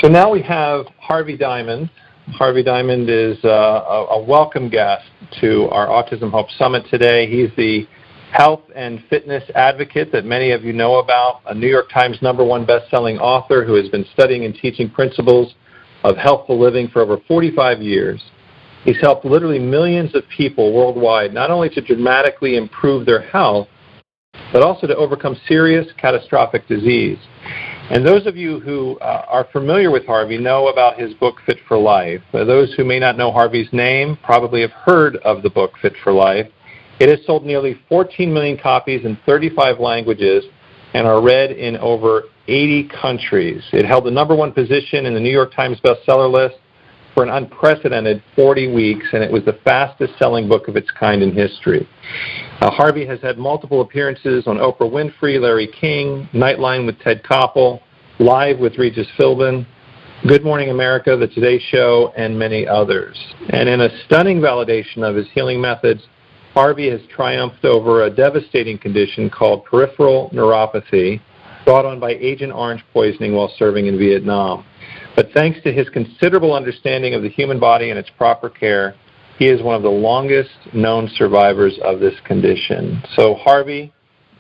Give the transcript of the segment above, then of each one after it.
So now we have Harvey Diamond. Harvey Diamond is a welcome guest to our Autism Hope Summit today. He's the health and fitness advocate that many of you know about, a New York Times #1 best-selling author who has been studying and teaching principles of healthful living for over 45 years. He's helped literally millions of people worldwide not only to dramatically improve their health, but also to overcome serious catastrophic disease. And those of you who are familiar with Harvey know about his book, Fit for Life. Those who may not know Harvey's name probably have heard of the book, Fit for Life. It has sold nearly 14 million copies in 35 languages and are read in over 80 countries. It held the #1 position in the New York Times bestseller list for an unprecedented 40 weeks, and it was the fastest-selling book of its kind in history. Harvey has had multiple appearances on Oprah Winfrey, Larry King, Nightline with Ted Koppel, Live with Regis Philbin, Good Morning America, The Today Show, and many others. And in a stunning validation of his healing methods, Harvey has triumphed over a devastating condition called peripheral neuropathy, brought on by Agent Orange poisoning while serving in Vietnam. But thanks to his considerable understanding of the human body and its proper care, he is one of the longest-known survivors of this condition. So, Harvey,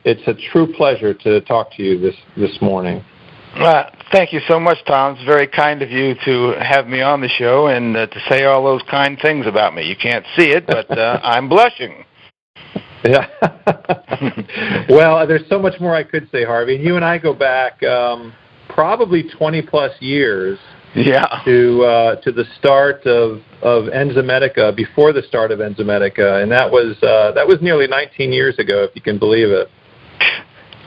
it's a true pleasure to talk to you this morning. Thank you so much, Tom. It's very kind of you to have me on the show and to say all those kind things about me. You can't see it, but I'm blushing. Yeah. Well, there's so much more I could say, Harvey. You and I go back probably 20-plus years. Yeah. To the start of Enzymedica, before the start of Enzymedica, and that was nearly 19 years ago, if you can believe it.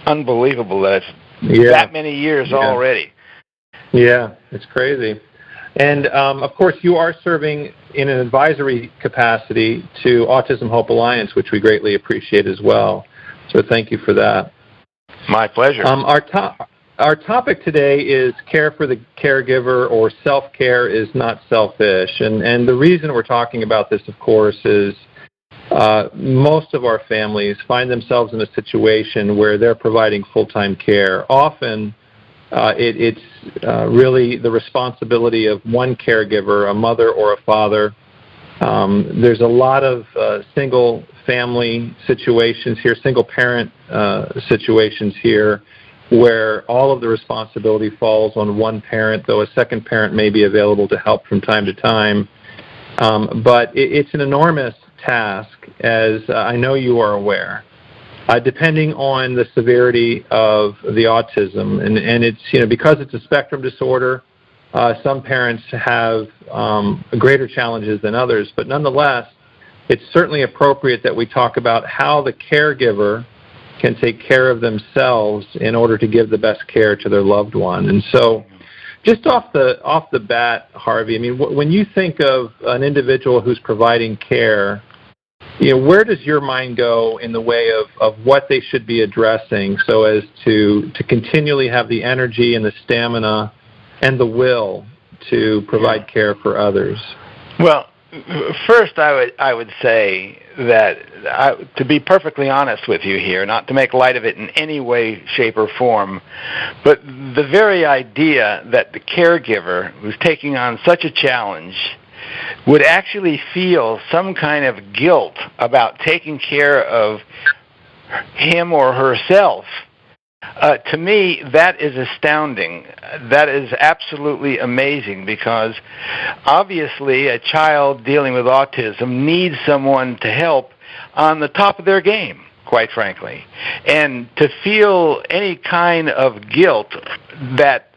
Unbelievable that it's that many years already. Yeah, it's crazy. And, of course, you are serving in an advisory capacity to Autism Hope Alliance, which we greatly appreciate as well. So thank you for that. My pleasure. Our topic today is care for the caregiver, or self-care is not selfish. And the reason we're talking about this, of course, is most of our families find themselves in a situation where they're providing full-time care. Often it's really the responsibility of one caregiver, a mother or a father. There's a lot of single family situations here, single parent situations here, where all of the responsibility falls on one parent, though a second parent may be available to help from time to time. But it's an enormous task, as I know you are aware, depending on the severity of the autism. And it's, because it's a spectrum disorder, some parents have greater challenges than others. But nonetheless, it's certainly appropriate that we talk about how the caregiver can take care of themselves in order to give the best care to their loved one. And so just off the bat, Harvey, I mean, when you think of an individual who's providing care, where does your mind go in the way of what they should be addressing so as to continually have the energy and the stamina and the will to provide care for others? Well, first, I would say that, to be perfectly honest with you here, not to make light of it in any way, shape, or form, but the very idea that the caregiver who's taking on such a challenge would actually feel some kind of guilt about taking care of him or herself, to me, that is astounding. That is absolutely amazing, because obviously a child dealing with autism needs someone to help on the top of their game, quite frankly. And to feel any kind of guilt that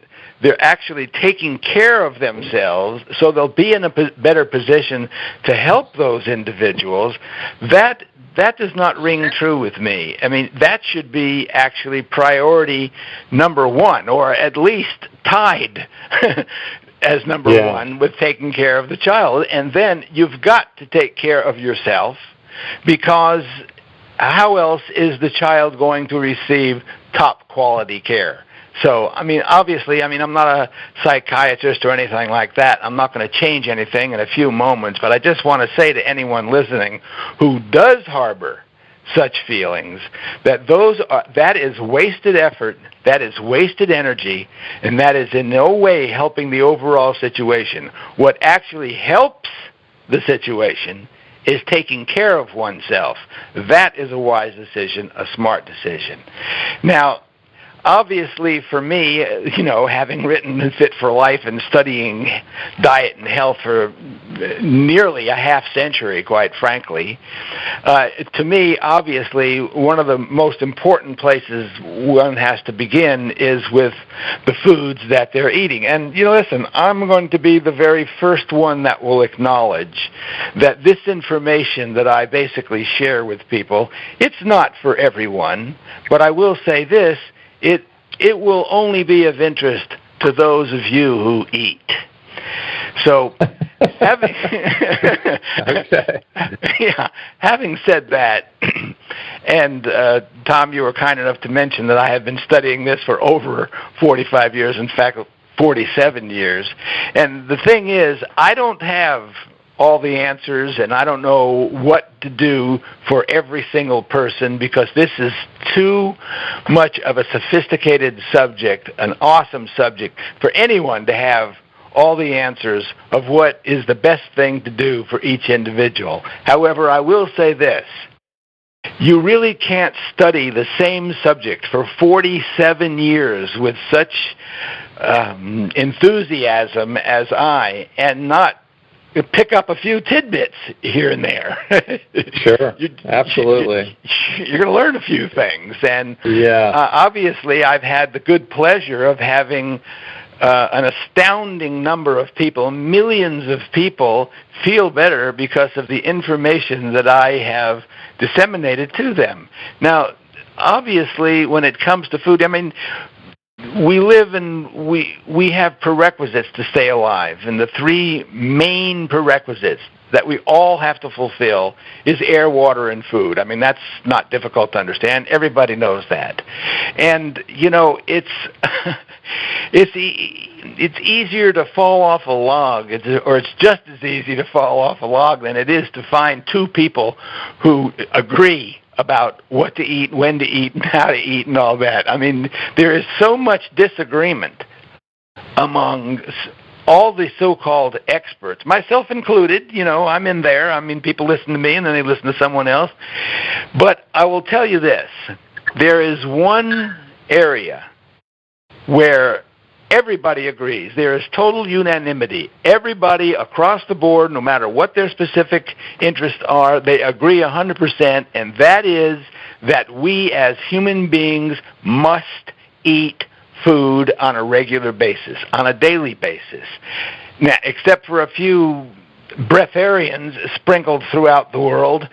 they're actually taking care of themselves so they'll be in a better position to help those individuals, that does not ring true with me. I mean, that should be actually priority #1, or at least tied as #1 with taking care of the child. And then you've got to take care of yourself, because how else is the child going to receive top quality care? So, obviously, I'm not a psychiatrist or anything like that. I'm not going to change anything in a few moments, but I just want to say to anyone listening who does harbor such feelings, that is wasted effort, that is wasted energy, and that is in no way helping the overall situation. What actually helps the situation is taking care of oneself. That is a wise decision, a smart decision. Now, obviously, for me, having written Fit for Life and studying diet and health for nearly a half century, quite frankly, to me, obviously, one of the most important places one has to begin is with the foods that they're eating. And, listen, I'm going to be the very first one that will acknowledge that this information that I basically share with people, it's not for everyone, but I will say this, it will only be of interest to those of you who eat. So, having said that, and Tom, you were kind enough to mention that I have been studying this for over 45 years, in fact, 47 years. And the thing is, I don't have all the answers, and I don't know what to do for every single person, because this is too much of a sophisticated subject, an awesome subject, for anyone to have all the answers of what is the best thing to do for each individual. However, I will say this. You really can't study the same subject for 47 years with such enthusiasm as I and not pick up a few tidbits here and there. Sure, absolutely. You're going to learn a few things. And yeah. Obviously, I've had the good pleasure of having an astounding number of people, millions of people, feel better because of the information that I have disseminated to them. Now, obviously, when it comes to food, we live and we have prerequisites to stay alive, and the three main prerequisites that we all have to fulfill is air, water, and food. That's not difficult to understand. Everybody knows that. And, it's easier to fall off a log, or it's just as easy to fall off a log than it is to find two people who agree about what to eat, when to eat, and how to eat, and all that. There is so much disagreement among all the so-called experts, myself included. I'm in there. People listen to me, and then they listen to someone else. But I will tell you this. There is one area where everybody agrees. There is total unanimity. Everybody across the board, no matter what their specific interests are, they agree 100%, and that is that we as human beings must eat food on a regular basis, on a daily basis. Now, except for a few breatharians sprinkled throughout the world,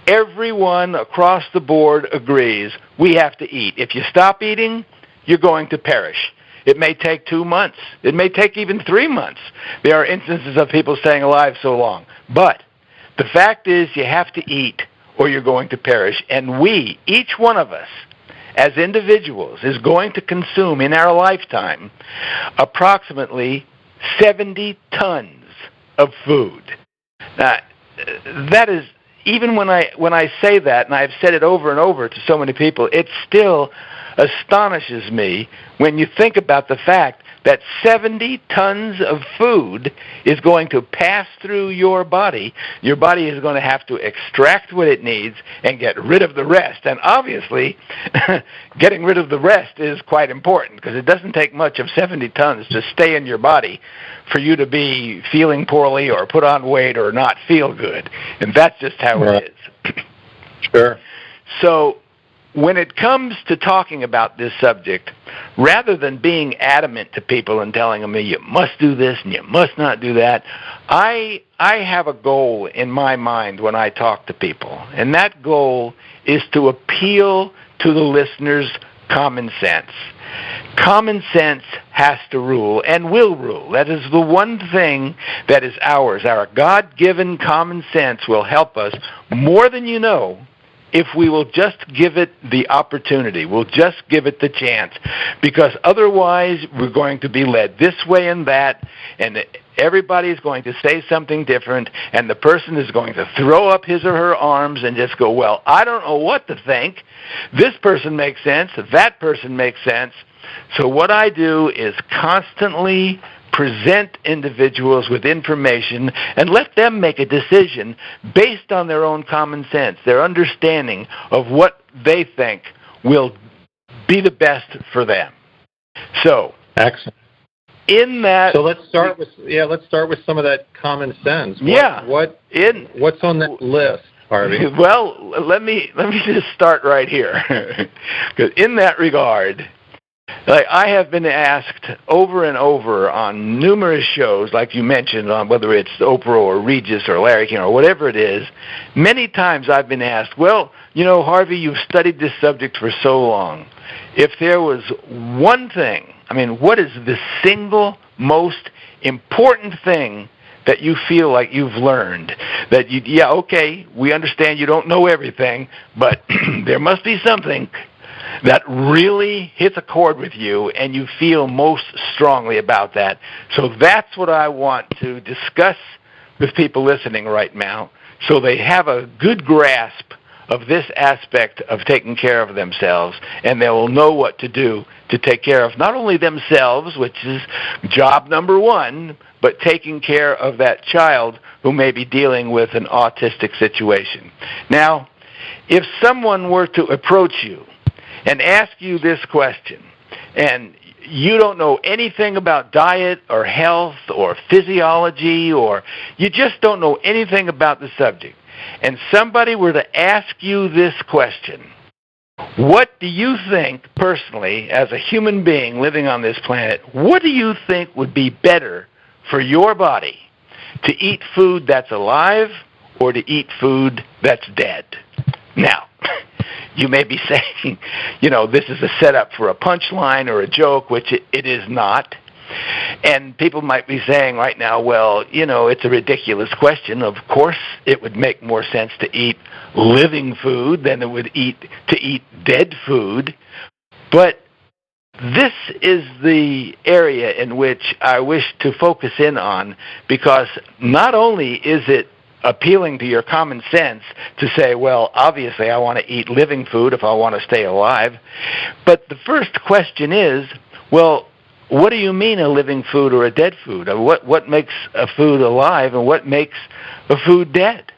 everyone across the board agrees we have to eat. If you stop eating, you're going to perish. It may take 2 months. It may take even 3 months. There are instances of people staying alive so long. But the fact is you have to eat or you're going to perish. And we, each one of us, as individuals, is going to consume in our lifetime approximately 70 tons of food. Now, that is, even when I say that, and I've said it over and over to so many people, it still astonishes me when you think about the fact that 70 tons of food is going to pass through your body. Your body is going to have to extract what it needs and get rid of the rest. And obviously, getting rid of the rest is quite important, because it doesn't take much of 70 tons to stay in your body for you to be feeling poorly or put on weight or not feel good. And that's just how it is. Sure. So, when it comes to talking about this subject, rather than being adamant to people and telling them you must do this and you must not do that, I have a goal in my mind when I talk to people, and that goal is to appeal to the listener's common sense. Common sense has to rule and will rule. That is the one thing that is ours. Our God-given common sense will help us more than you know if we will just give it the opportunity, we'll just give it the chance, because otherwise we're going to be led this way and that, and everybody's going to say something different, and the person is going to throw up his or her arms and just go, well, I don't know what to think. This person makes sense. That person makes sense. So what I do is constantly present individuals with information and let them make a decision based on their own common sense, their understanding of what they think will be the best for them. So, excellent. In that, so let's start with some of that common sense. What's on that list, Harvey? Well, let me just start right here, because in that regard, like, I have been asked over and over on numerous shows, like you mentioned, on whether it's Oprah or Regis or Larry King or whatever it is, many times I've been asked, well, Harvey, you've studied this subject for so long. If there was one thing, what is the single most important thing that you feel like you've learned? That we understand you don't know everything, but there must be something that really hits a chord with you and you feel most strongly about that. So that's what I want to discuss with people listening right now, so they have a good grasp of this aspect of taking care of themselves, and they will know what to do to take care of not only themselves, which is job number one, but taking care of that child who may be dealing with an autistic situation. Now, if someone were to approach you and ask you this question, and you don't know anything about diet or health or physiology, or you just don't know anything about the subject, and somebody were to ask you this question, what do you think personally, as a human being living on this planet, what do you think would be better for your body, to eat food that's alive or to eat food that's dead? Now, you may be saying, this is a setup for a punchline or a joke, which it is not. And people might be saying right now, well, it's a ridiculous question. Of course it would make more sense to eat living food than it would to eat dead food. But this is the area in which I wish to focus in on, because not only is it appealing to your common sense to say, well, obviously I want to eat living food if I want to stay alive, but the first question is, well, what do you mean a living food or a dead food? What makes a food alive and what makes a food dead?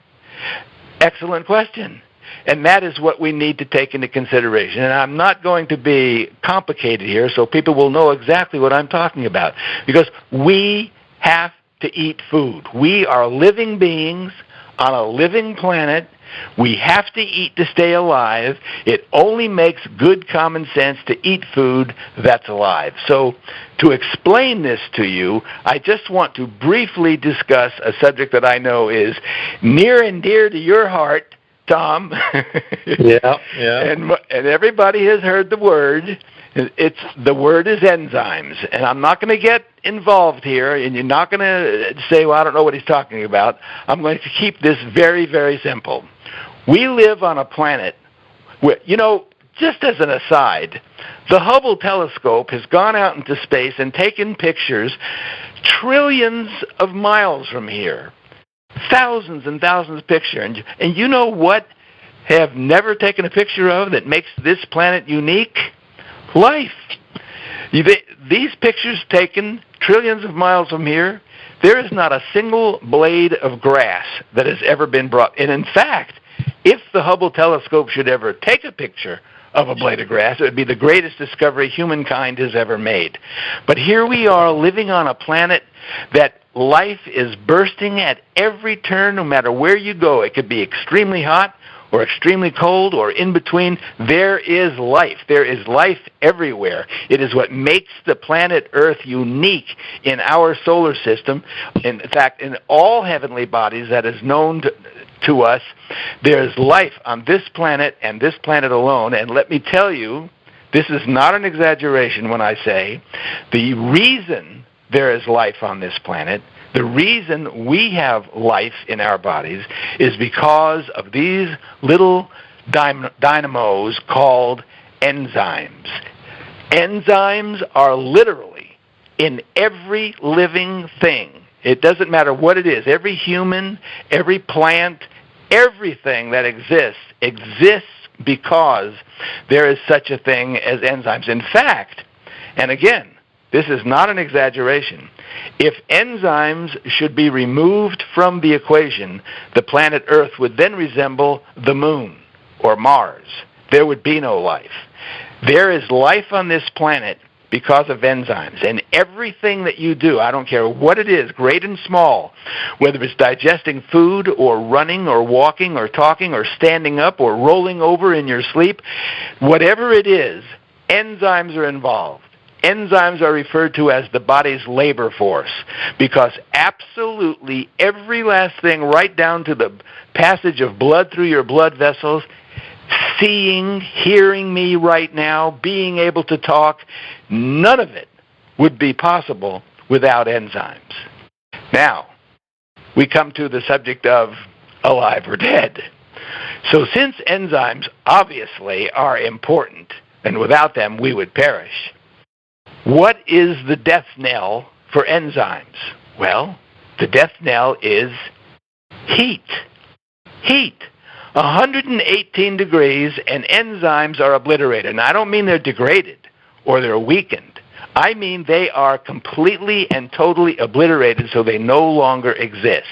Excellent question. And that is what we need to take into consideration. And I'm not going to be complicated here, so people will know exactly what I'm talking about, because we have to eat food. We are living beings on a living planet. We have to eat to stay alive. It only makes good common sense to eat food that's alive. So to explain this to you, I just want to briefly discuss a subject that I know is near and dear to your heart, Tom. Yeah. And everybody has heard the word. The word is enzymes, and I'm not going to get involved here, and you're not going to say, well, I don't know what he's talking about. I'm going to keep this very, very simple. We live on a planet where, just as an aside, the Hubble telescope has gone out into space and taken pictures trillions of miles from here, thousands and thousands of pictures. And you know what have never taken a picture of that makes this planet unique? Life. These pictures taken trillions of miles from here, there is not a single blade of grass that has ever been brought. And in fact, if the Hubble telescope should ever take a picture of a blade of grass, it would be the greatest discovery humankind has ever made. But here we are living on a planet that life is bursting at every turn, no matter where you go. It could be extremely hot or extremely cold, or in between. There is life. There is life everywhere. It is what makes the planet Earth unique in our solar system. In fact, in all heavenly bodies that is known to us, there is life on this planet and this planet alone. And let me tell you, this is not an exaggeration when I say the reason there is life on this planet, the reason we have life in our bodies, is because of these little dynamos called enzymes. Enzymes are literally in every living thing. It doesn't matter what it is. Every human, every plant, everything that exists because there is such a thing as enzymes. In fact, and again, this is not an exaggeration, if enzymes should be removed from the equation, the planet Earth would then resemble the Moon or Mars. There would be no life. There is life on this planet because of enzymes. And everything that you do, I don't care what it is, great and small, whether it's digesting food or running or walking or talking or standing up or rolling over in your sleep, whatever it is, enzymes are involved. Enzymes are referred to as the body's labor force because absolutely every last thing, right down to the passage of blood through your blood vessels, seeing, hearing me right now, being able to talk, none of it would be possible without enzymes. Now, we come to the subject of alive or dead. So since enzymes obviously are important, and without them we would perish, what is the death knell for enzymes? Well, the death knell is heat. Heat. 118 degrees and enzymes are obliterated. And I don't mean they're degraded or they're weakened. I mean they are completely and totally obliterated so they no longer exist.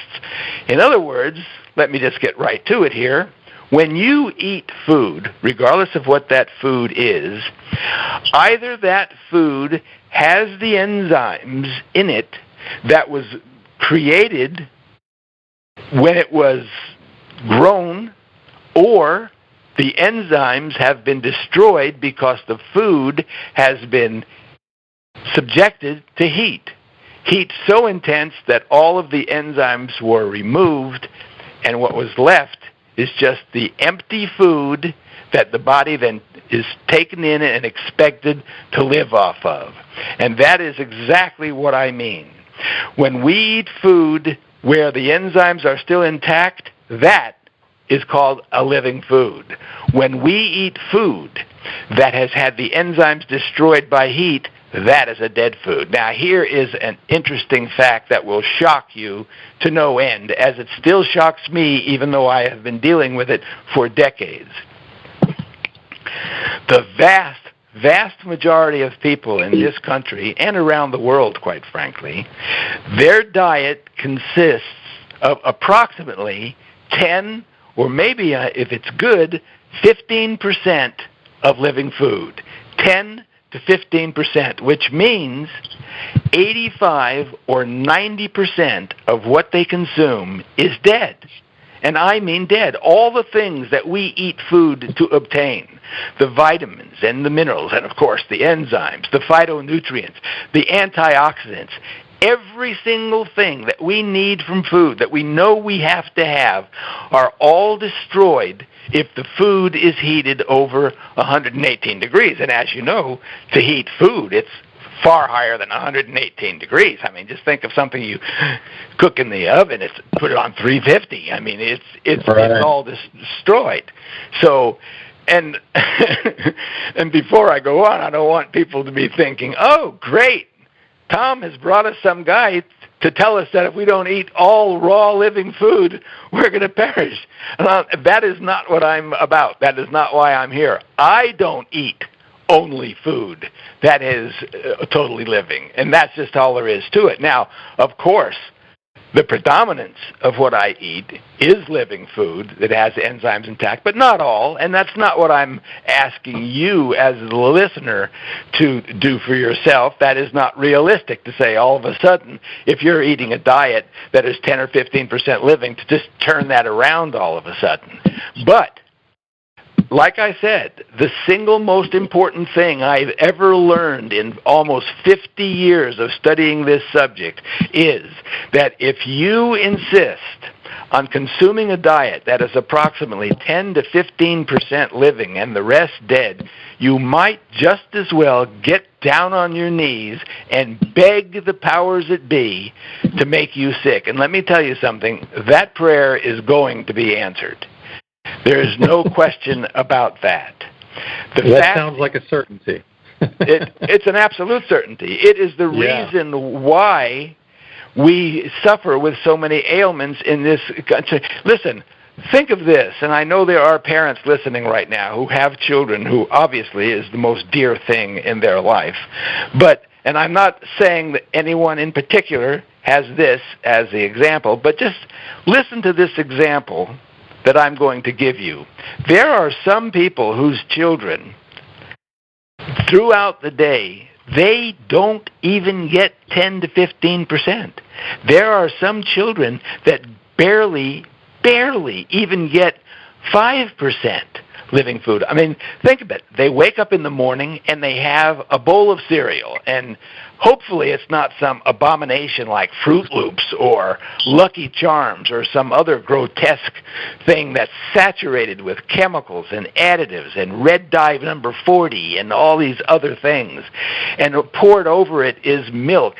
In other words, let me just get right to it here. When you eat food, regardless of what that food is, either that food has the enzymes in it that was created when it was grown, or the enzymes have been destroyed because the food has been subjected to heat. Heat so intense that all of the enzymes were removed, and what was left is just the empty food that the body then is taken in and expected to live off of. And that is exactly what I mean. When we eat food where the enzymes are still intact, that is called a living food. When we eat food that has had the enzymes destroyed by heat, that is a dead food. Now, here is an interesting fact that will shock you to no end, as it still shocks me, even though I have been dealing with it for decades. The vast majority of people in this country, and around the world, quite frankly, their diet consists of approximately 10, or maybe, if it's good, 15% of living food. 10 to 15%, which means 85 or 90% of what they consume is dead. And I mean dead. All the things that we eat food to obtain, the vitamins and the minerals, and of course the enzymes, the phytonutrients, the antioxidants, every single thing that we need from food, that we know we have to have, are all destroyed if the food is heated over 118 degrees. And as you know, to heat food, it's far higher than 118 degrees. I mean, just think of something you cook in the oven, put it on 350. I mean, it's all destroyed. So, and and before I go on, I don't want people to be thinking, oh, great, Tom has brought us some guy to tell us that if we don't eat all raw living food, we're going to perish. That is not what I'm about. That is not why I'm here. I don't eat only food that is totally living, and that's just all there is to it. Now, of course, the predominance of what I eat is living food that has enzymes intact, but not all, and that's not what I'm asking you as the listener to do for yourself. That is not realistic to say all of a sudden, if you're eating a diet that is 10 or 15% living, to just turn that around all of a sudden. But like I said, the single most important thing I've ever learned in almost 50 years of studying this subject is that if you insist on consuming a diet that is approximately 10 to 15% living and the rest dead, you might just as well get down on your knees and beg the powers that be to make you sick. And let me tell you something, that prayer is going to be answered. There is no question about that. That sounds like a certainty. It's an absolute certainty. It is the reason why we suffer with so many ailments in this country. Listen, think of this, and I know there are parents listening right now who have children who obviously is the most dear thing in their life. And I'm not saying that anyone in particular has this as the example, but just listen to this example that I'm going to give you. There are some people whose children, throughout the day, they don't even get 10 to 15%. There are some children that barely even get 5% living food. I mean, think of it. They wake up in the morning and they have a bowl of cereal, and hopefully it's not some abomination like Fruit Loops or Lucky Charms or some other grotesque thing that's saturated with chemicals and additives and red dye number 40 and all these other things. And poured over it is milk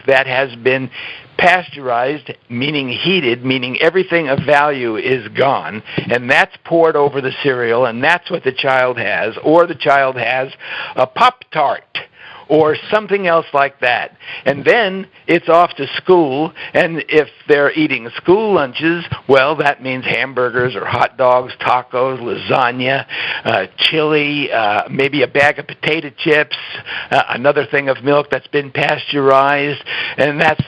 that has been pasteurized, meaning heated, meaning everything of value is gone, and that's poured over the cereal, and that's what the child has, or the child has a Pop-Tart or something else like that. And then it's off to school, and if they're eating school lunches, well, that means hamburgers or hot dogs, tacos, lasagna, chili, maybe a bag of potato chips, another thing of milk that's been pasteurized, and that's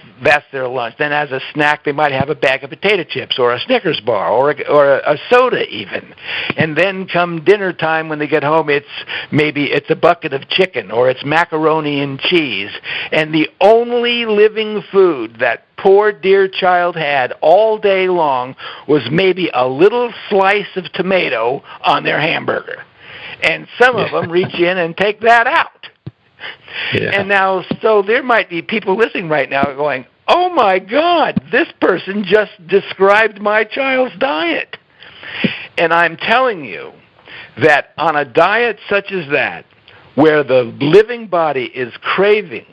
their lunch. Then as a snack, they might have a bag of potato chips or a Snickers bar or a soda even. And then come dinner time when they get home, it's a bucket of chicken or it's macaroni and cheese. And the only living food that poor dear child had all day long was maybe a little slice of tomato on their hamburger. And some of them reach in and take that out. Yeah. And now, so there might be people listening right now going, oh my God, this person just described my child's diet. And I'm telling you that on a diet such as that, where the living body is craving,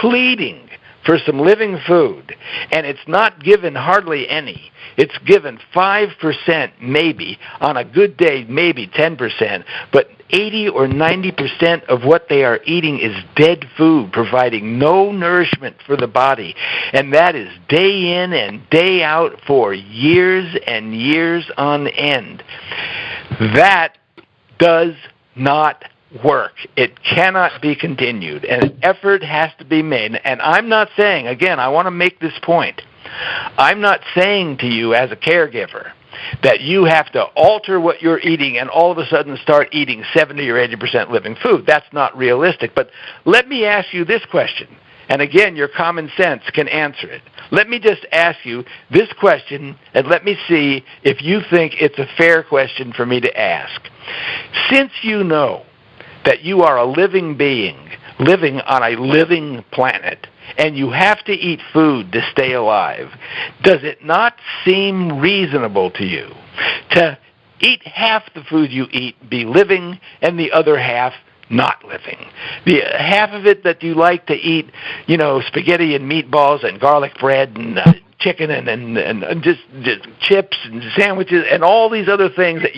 pleading for some living food, and it's not given hardly any, it's given 5% maybe, on a good day maybe 10%, but 80 or 90% of what they are eating is dead food, providing no nourishment for the body. And that is day in and day out for years and years on end. That does not work. It cannot be continued. And an effort has to be made. And I'm not saying, again, I want to make this point. I'm not saying to you as a caregiver that you have to alter what you're eating and all of a sudden start eating 70 or 80% living food. That's not realistic. But let me ask you this question. And again, your common sense can answer it. Let me just ask you this question, and let me see if you think it's a fair question for me to ask. Since you know that you are a living being living on a living planet, and you have to eat food to stay alive, does it not seem reasonable to you to eat half the food you eat, be living, and the other half not living? The half of it that you like to eat, spaghetti and meatballs and garlic bread and chicken and just chips and sandwiches and all these other things that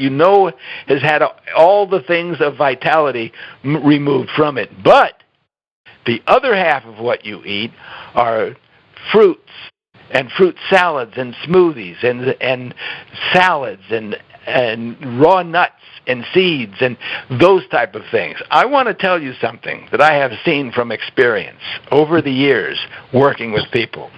has had all the things of vitality removed from it. But the other half of what you eat are fruits and fruit salads and smoothies and salads and raw nuts and seeds and those type of things. I want to tell you something that I have seen from experience over the years working with people,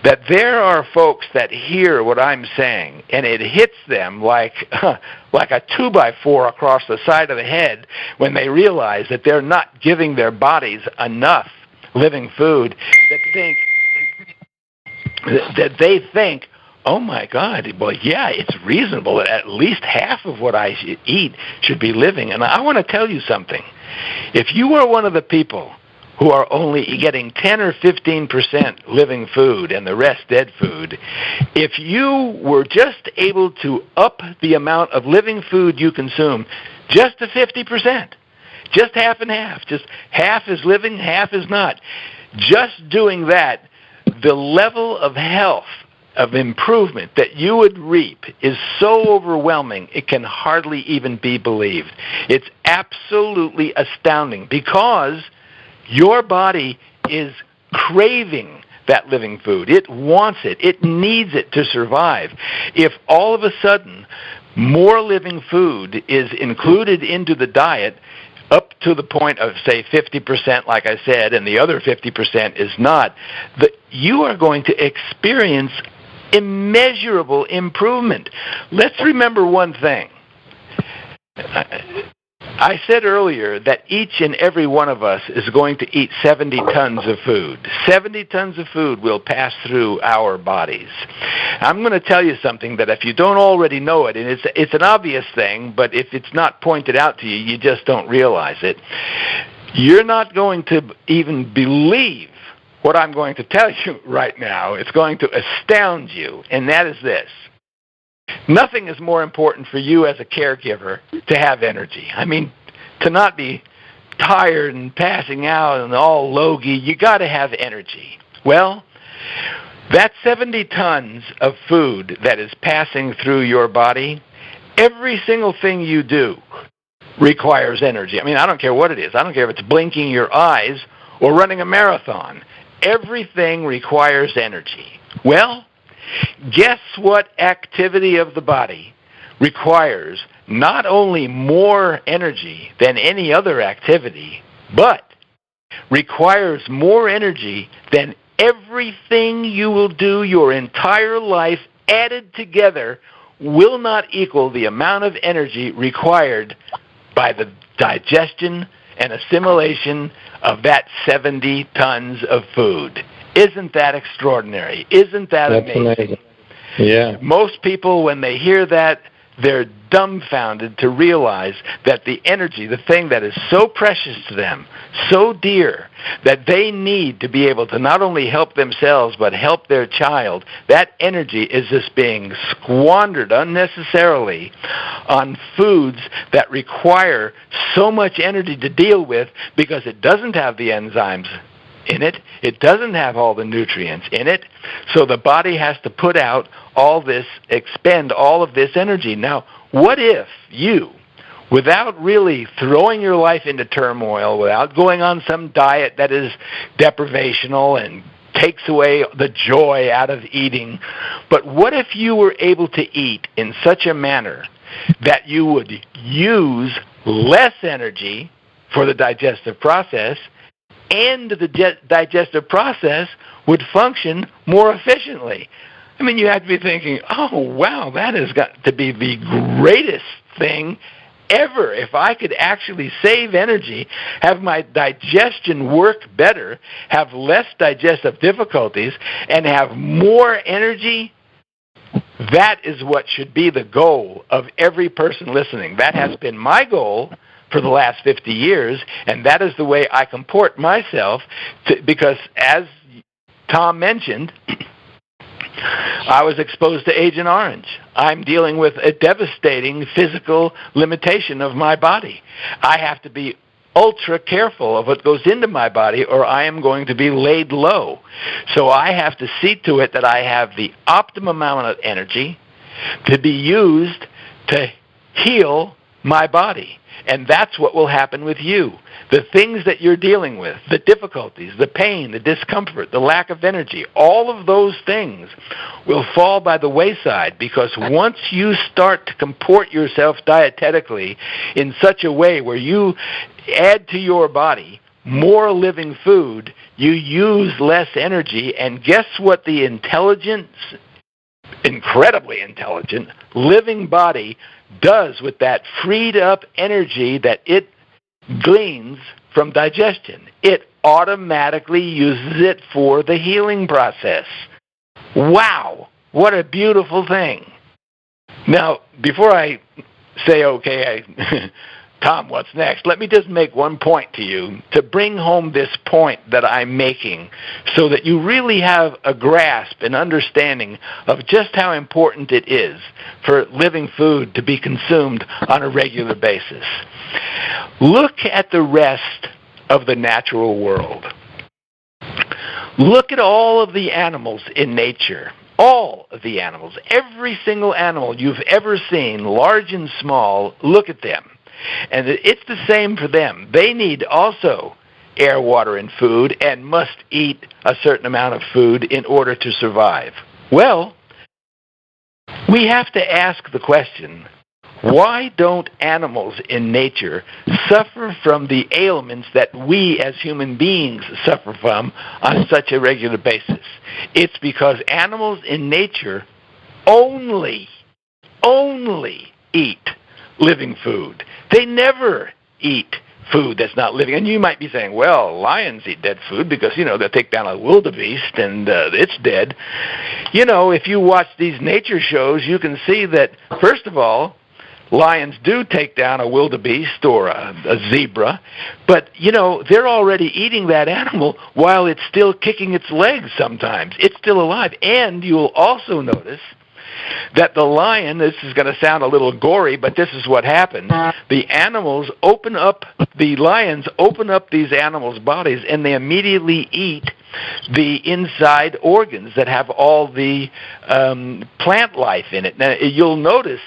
that there are folks that hear what I'm saying and it hits them like a 2x4 across the side of the head when they realize that they're not giving their bodies enough living food, that they think, oh my God, well, yeah, it's reasonable that at least half of what I eat should be living. And I want to tell you something. If you are one of the people who are only getting 10 or 15% living food and the rest dead food, if you were just able to up the amount of living food you consume just to 50%, just half and half, just half is living, half is not, just doing that, the level of health of improvement that you would reap is so overwhelming it can hardly even be believed. It's absolutely astounding because your body is craving that living food. It wants it. It needs it to survive. If all of a sudden more living food is included into the diet, up to the point of, say, 50%, like I said, and the other 50% is not, you are going to experience immeasurable improvement. Let's remember one thing. I said earlier that each and every one of us is going to eat 70 tons of food. 70 tons of food will pass through our bodies. I'm going to tell you something that if you don't already know it, and it's an obvious thing, but if it's not pointed out to you, you just don't realize it. You're not going to even believe what I'm going to tell you right now. It's going to astound you, and that is this. Nothing is more important for you as a caregiver to have energy. I mean, to not be tired and passing out and all logy, you got to have energy. Well, that 70 tons of food that is passing through your body, every single thing you do requires energy. I mean, I don't care what it is. I don't care if it's blinking your eyes or running a marathon. Everything requires energy. Well, guess what activity of the body requires not only more energy than any other activity, but requires more energy than everything you will do your entire life added together will not equal the amount of energy required by the digestion and assimilation of that 70 tons of food. Isn't that extraordinary? Isn't that amazing? Yeah. Most people, when they hear that, they're dumbfounded to realize that the energy, the thing that is so precious to them, so dear, that they need to be able to not only help themselves but help their child, that energy is just being squandered unnecessarily on foods that require so much energy to deal with because it doesn't have the enzymes in it. It doesn't have all the nutrients in it. So the body has to put out all this, expend all of this energy. Now, what if you, without really throwing your life into turmoil, without going on some diet that is deprivational and takes away the joy out of eating, but what if you were able to eat in such a manner that you would use less energy for the digestive process, and the digestive process would function more efficiently? I mean, you have to be thinking, oh, wow, that has got to be the greatest thing ever. If I could actually save energy, have my digestion work better, have less digestive difficulties, and have more energy, that is what should be the goal of every person listening. That has been my goal for the last 50 years, and that is the way I comport myself, because as Tom mentioned, I was exposed to Agent Orange. I'm dealing with a devastating physical limitation of my body. I have to be ultra careful of what goes into my body, or I am going to be laid low. So I have to see to it that I have the optimum amount of energy to be used to heal my body. And that's what will happen with you. The things that you're dealing with, the difficulties, the pain, the discomfort, the lack of energy, all of those things will fall by the wayside, because once you start to comport yourself dietetically in such a way where you add to your body more living food, you use less energy, and guess what the incredibly intelligent, living body does with that freed up energy that it gleans from digestion? It automatically uses it for the healing process. Wow, what a beautiful thing. Now, before I say, okay, Tom, what's next? Let me just make one point to you to bring home this point that I'm making so that you really have a grasp and understanding of just how important it is for living food to be consumed on a regular basis. Look at the rest of the natural world. Look at all of the animals in nature. all of the animals, every single animal you've ever seen, large and small, look at them. And it's the same for them. They need also air, water, and food, and must eat a certain amount of food in order to survive. Well, we have to ask the question, why don't animals in nature suffer from the ailments that we as human beings suffer from on such a regular basis? It's because animals in nature only eat living food. They never eat food that's not living. And you might be saying, well, lions eat dead food because, they'll take down a wildebeest and it's dead. If you watch these nature shows, you can see that, first of all, lions do take down a wildebeest or a zebra, but, they're already eating that animal while it's still kicking its legs sometimes. It's still alive. And you'll also notice that the lion, this is going to sound a little gory, but this is what happens. The lions open up these animals' bodies, and they immediately eat the inside organs that have all the plant life in it. Now, you'll notice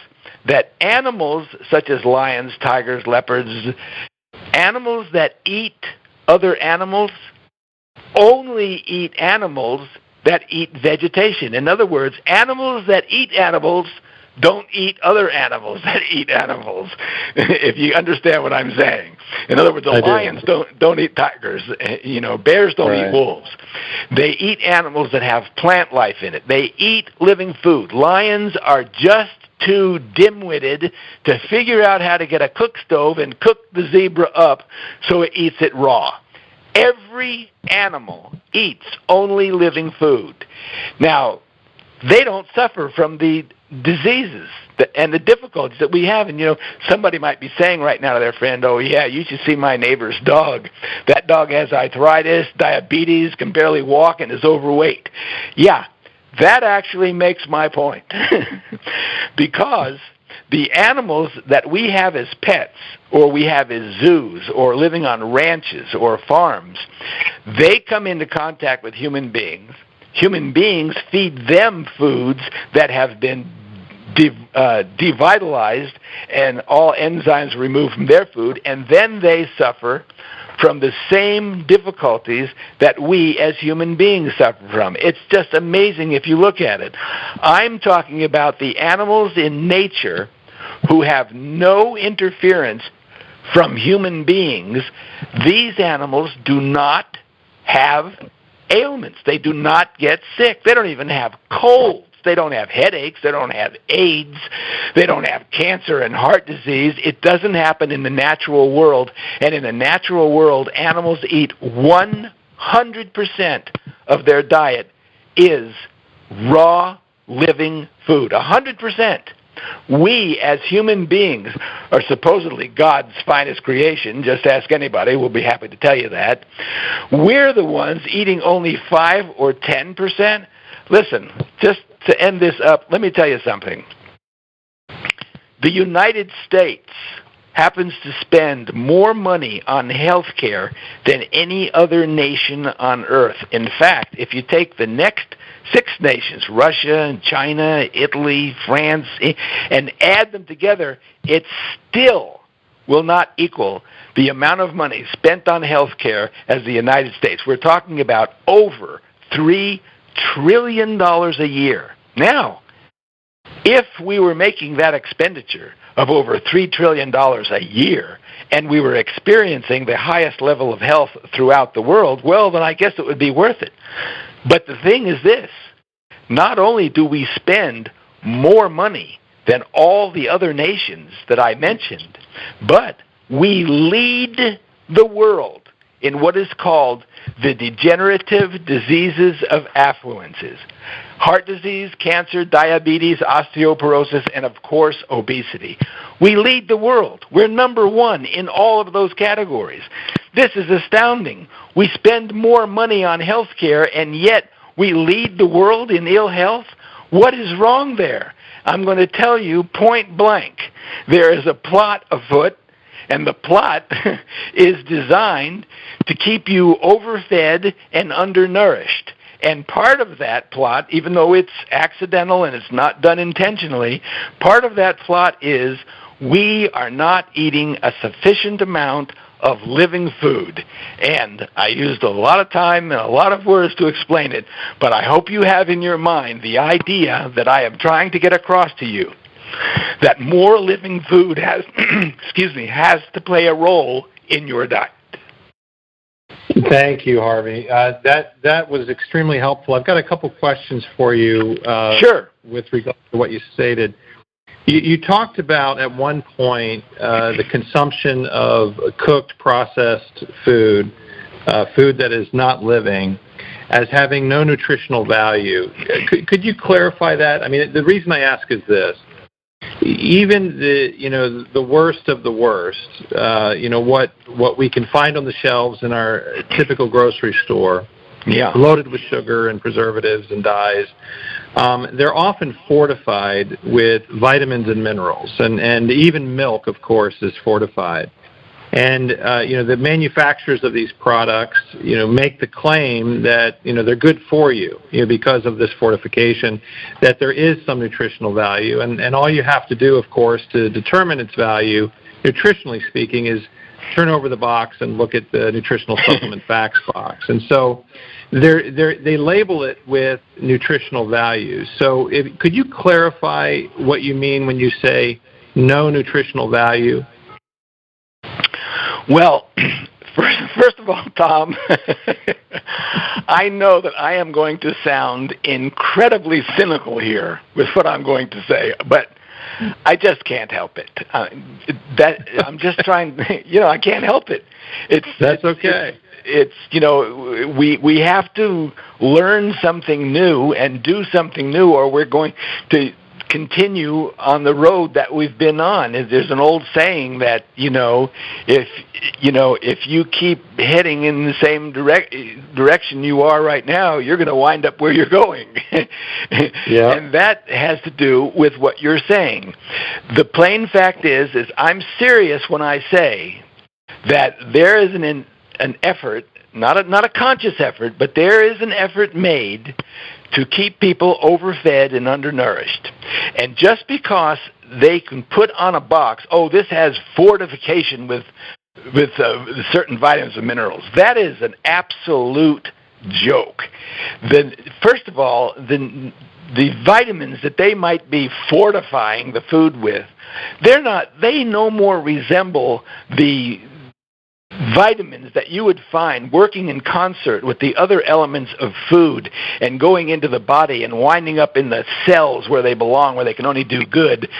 that animals such as lions, tigers, leopards, animals that eat other animals only eat animals that eat vegetation. In other words, animals that eat animals don't eat other animals that eat animals, if you understand what I'm saying. In other words, the lions don't eat tigers. Bears don't eat wolves. They eat animals that have plant life in it. They eat living food. Lions are just too dim-witted to figure out how to get a cook stove and cook the zebra up so it eats it raw. Every animal eats only living food. Now, they don't suffer from the diseases and the difficulties that we have. And, somebody might be saying right now to their friend, oh, yeah, you should see my neighbor's dog. That dog has arthritis, diabetes, can barely walk, and is overweight. Yeah, that actually makes my point. Because the animals that we have as pets, or we have as zoos, or living on ranches or farms, they come into contact with human beings. Human beings feed them foods that have been devitalized and all enzymes removed from their food, and then they suffer from the same difficulties that we as human beings suffer from. It's just amazing if you look at it. I'm talking about the animals in nature who have no interference from human beings. These animals do not have ailments. They do not get sick. They don't even have colds. They don't have headaches. They don't have AIDS. They don't have cancer and heart disease. It doesn't happen in the natural world. And in the natural world, animals eat 100% of their diet is raw, living food. 100%. We, as human beings, are supposedly God's finest creation. Just ask anybody. We'll be happy to tell you that. We're the ones eating only 5 or 10%. Listen, just to end this up, let me tell you something. The United States happens to spend more money on health care than any other nation on earth. In fact, if you take the next 6 nations, Russia, China, Italy, France, and add them together, it still will not equal the amount of money spent on health care as the United States. We're talking about over $3 trillion a year. Now, if we were making that expenditure of over $3 trillion a year, and we were experiencing the highest level of health throughout the world, well, then I guess it would be worth it. But the thing is this, not only do we spend more money than all the other nations that I mentioned, but we lead the world in what is called the degenerative diseases of affluences. Heart disease, cancer, diabetes, osteoporosis, and of course, obesity. We lead the world. We're number 1 in all of those categories. This is astounding. We spend more money on health care, and yet we lead the world in ill health? What is wrong there? I'm going to tell you point blank. There is a plot afoot, and the plot is designed to keep you overfed and undernourished. And part of that plot, even though it's accidental and it's not done intentionally, part of that plot is we are not eating a sufficient amount of living food. And I used a lot of time and a lot of words to explain it, but I hope you have in your mind the idea that I am trying to get across to you, that more living food has, has to play a role in your diet. Thank you, Harvey. That was extremely helpful. I've got a couple questions for you. Sure. With regard to what you stated. You talked about at one point the consumption of cooked, processed food, food that is not living, as having no nutritional value. Could you clarify that? I mean, the reason I ask is this. Even the worst of the worst, what we can find on the shelves in our typical grocery store, loaded with sugar and preservatives and dyes, they're often fortified with vitamins and minerals, and even milk, of course, is fortified. And the manufacturers of these products, make the claim that they're good for you, because of this fortification, that there is some nutritional value, and all you have to do, of course, to determine its value, nutritionally speaking, is turn over the box and look at the nutritional supplement facts box. And so they label it with nutritional values. So could you clarify what you mean when you say no nutritional value? Well, first of all, Tom, I know that I am going to sound incredibly cynical here with what I'm going to say, but I just can't help it. I'm just trying, I can't help it. That's okay. We have to learn something new and do something new, or we're going to continue on the road that we've been on. There's an old saying that if you keep heading in the same direction you are right now, you're going to wind up where you're going. Yeah. And that has to do with what you're saying. The plain fact is I'm serious when I say that there is an effort, not a conscious effort, but there is an effort made to keep people overfed and undernourished. And just because they can put on a box, this has fortification with certain vitamins and minerals, that is an absolute joke. First of all, the vitamins that they might be fortifying the food with, they no more resemble the vitamins that you would find working in concert with the other elements of food and going into the body and winding up in the cells where they belong, where they can only do good.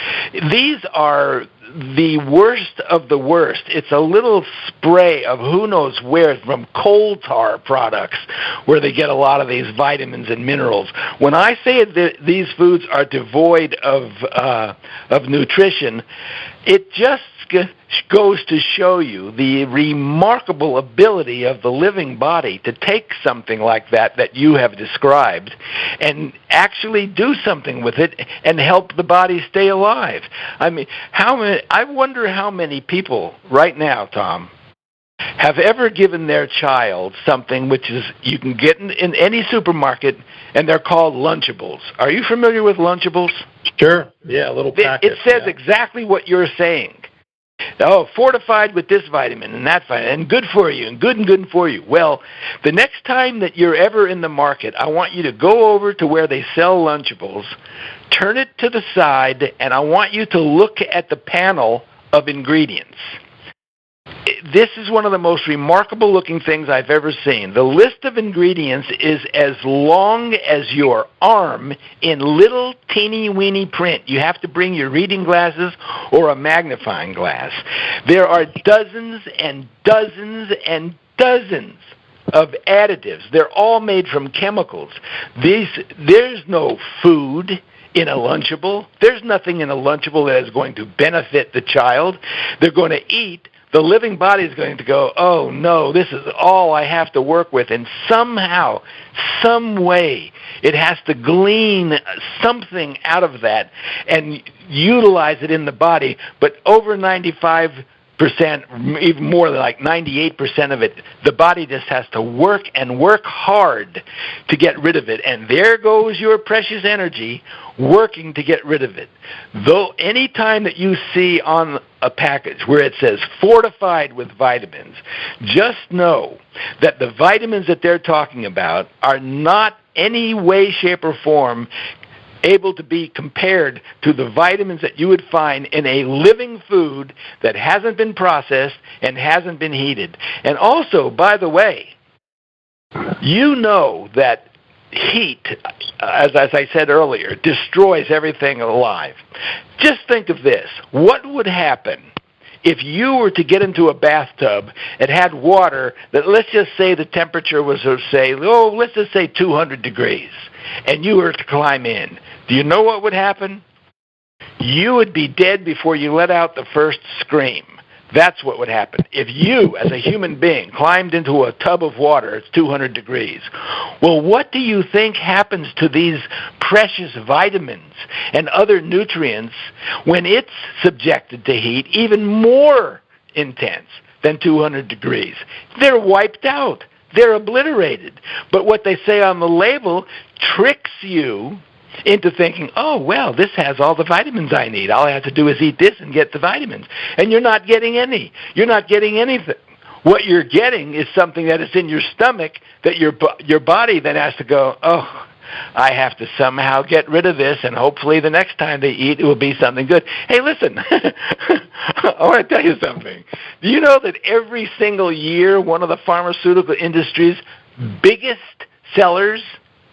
These are the worst of the worst. It's a little spray of who knows where from coal tar products where they get a lot of these vitamins and minerals. When I say that these foods are devoid of nutrition, it just goes to show you the remarkable ability of the living body to take something like that you have described and actually do something with it and help the body stay alive. I mean, I wonder how many people right now, Tom, have ever given their child something which is you can get in any supermarket, and they're called Lunchables. Are you familiar with Lunchables? Sure. Yeah, a little packet. It says exactly what you're saying. Fortified with this vitamin and that vitamin, and good for you, and good for you. Well, the next time that you're ever in the market, I want you to go over to where they sell Lunchables, turn it to the side, and I want you to look at the panel of ingredients. This is one of the most remarkable looking things I've ever seen. The list of ingredients is as long as your arm in little teeny weeny print. You have to bring your reading glasses or a magnifying glass. There are dozens and dozens and dozens of additives. They're all made from chemicals. There's no food in a Lunchable. There's nothing in a Lunchable that is going to benefit the child. They're going to eat. The living body is going to go, oh no, this is all I have to work with, and somehow, some way, it has to glean something out of that and utilize it in the body. But over 95% even more than like 98% of it, the body just has to work and work hard to get rid of it. And there goes your precious energy working to get rid of it. Though any time that you see on a package where it says fortified with vitamins, just know that the vitamins that they're talking about are not any way, shape, or form able to be compared to the vitamins that you would find in a living food that hasn't been processed and hasn't been heated. And also, by the way, you know that heat, as I said earlier, destroys everything alive. Just think of this. What would happen if you were to get into a bathtub and had water that, let's just say the temperature was, let's just say 200 degrees, and you were to climb in? Do you know what would happen? You would be dead before you let out the first scream. That's what would happen. If you, as a human being, climbed into a tub of water, it's 200 degrees. Well, what do you think happens to these precious vitamins and other nutrients when it's subjected to heat even more intense than 200 degrees? They're wiped out. They're obliterated. But what they say on the label tricks you into thinking, oh, well, this has all the vitamins I need. All I have to do is eat this and get the vitamins. And you're not getting any. You're not getting anything. What you're getting is something that is in your stomach that your body then has to go, oh, I have to somehow get rid of this, and hopefully the next time they eat, it will be something good. Hey, listen, I want to tell you something. Do you know that every single year one of the pharmaceutical industry's biggest sellers,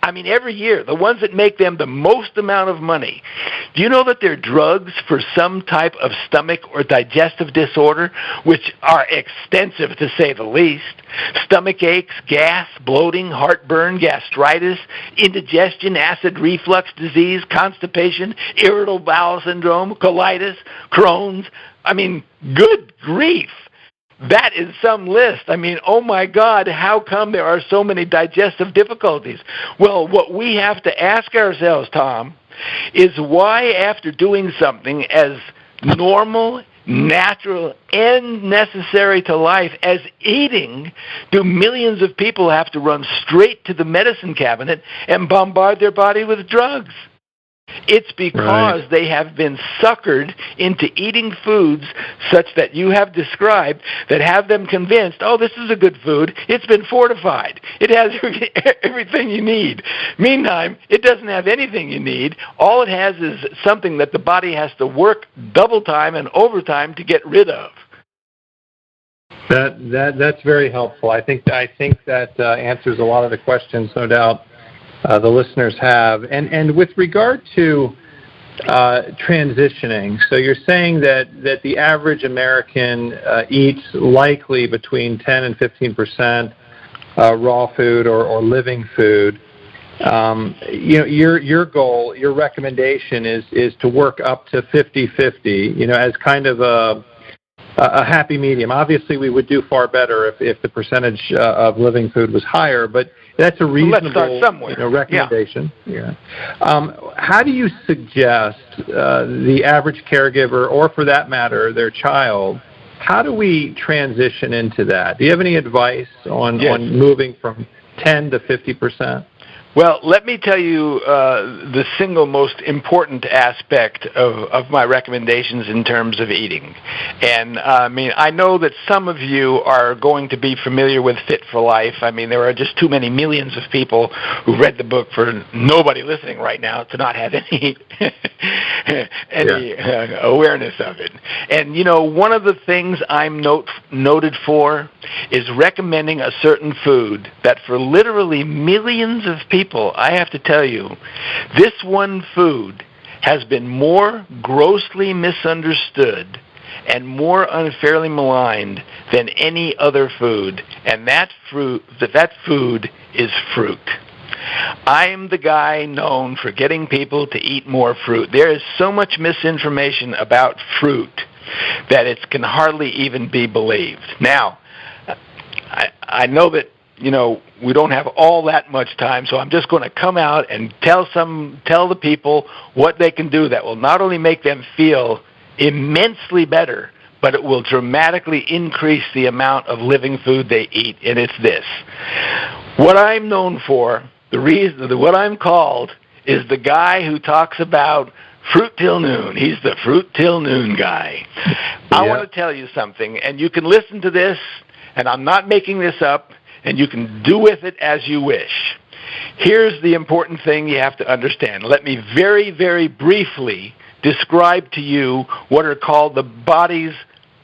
every year, the ones that make them the most amount of money, do you know that they're drugs for some type of stomach or digestive disorder, which are extensive to say the least? Stomach aches, gas, bloating, heartburn, gastritis, indigestion, acid reflux disease, constipation, irritable bowel syndrome, colitis, Crohn's. Good grief. That is some list. Oh my God, how come there are so many digestive difficulties? Well, what we have to ask ourselves, Tom, is why after doing something as normal, natural, and necessary to life as eating, do millions of people have to run straight to the medicine cabinet and bombard their body with drugs? It's because they have been suckered into eating foods such that you have described that have them convinced, oh, this is a good food. It's been fortified. It has everything you need. Meantime, it doesn't have anything you need. All it has is something that the body has to work double time and overtime to get rid of. That's very helpful. I think that answers a lot of the questions, no doubt, the listeners have. And with regard to transitioning, so you're saying that the average American eats likely between 10 and 15% raw food or living food. Your goal, your recommendation is to work up to 50-50, as kind of a happy medium. Obviously, we would do far better if the percentage of living food was higher, but that's a reasonable recommendation. Yeah. How do you suggest the average caregiver, or for that matter, their child, how do we transition into that? Do you have any advice on moving from 10 to 50%? Well, let me tell you the single most important aspect of my recommendations in terms of eating. And, I know that some of you are going to be familiar with Fit for Life. There are just too many millions of people who read the book for nobody listening right now to not have any awareness of it. And, one of the things I'm noted for is recommending a certain food that for literally millions of people, I have to tell you, this one food has been more grossly misunderstood and more unfairly maligned than any other food, and that food is fruit. I'm the guy known for getting people to eat more fruit. There is so much misinformation about fruit that it can hardly even be believed. Now, I know that we don't have all that much time, so I'm just going to come out and tell the people what they can do that will not only make them feel immensely better, but it will dramatically increase the amount of living food they eat, and it's this. What I'm known for, what I'm called, is the guy who talks about fruit till noon. He's the fruit till noon guy. I want to tell you something, and you can listen to this, and I'm not making this up, and you can do with it as you wish. Here's the important thing you have to understand. Let me very, very briefly describe to you what are called the body's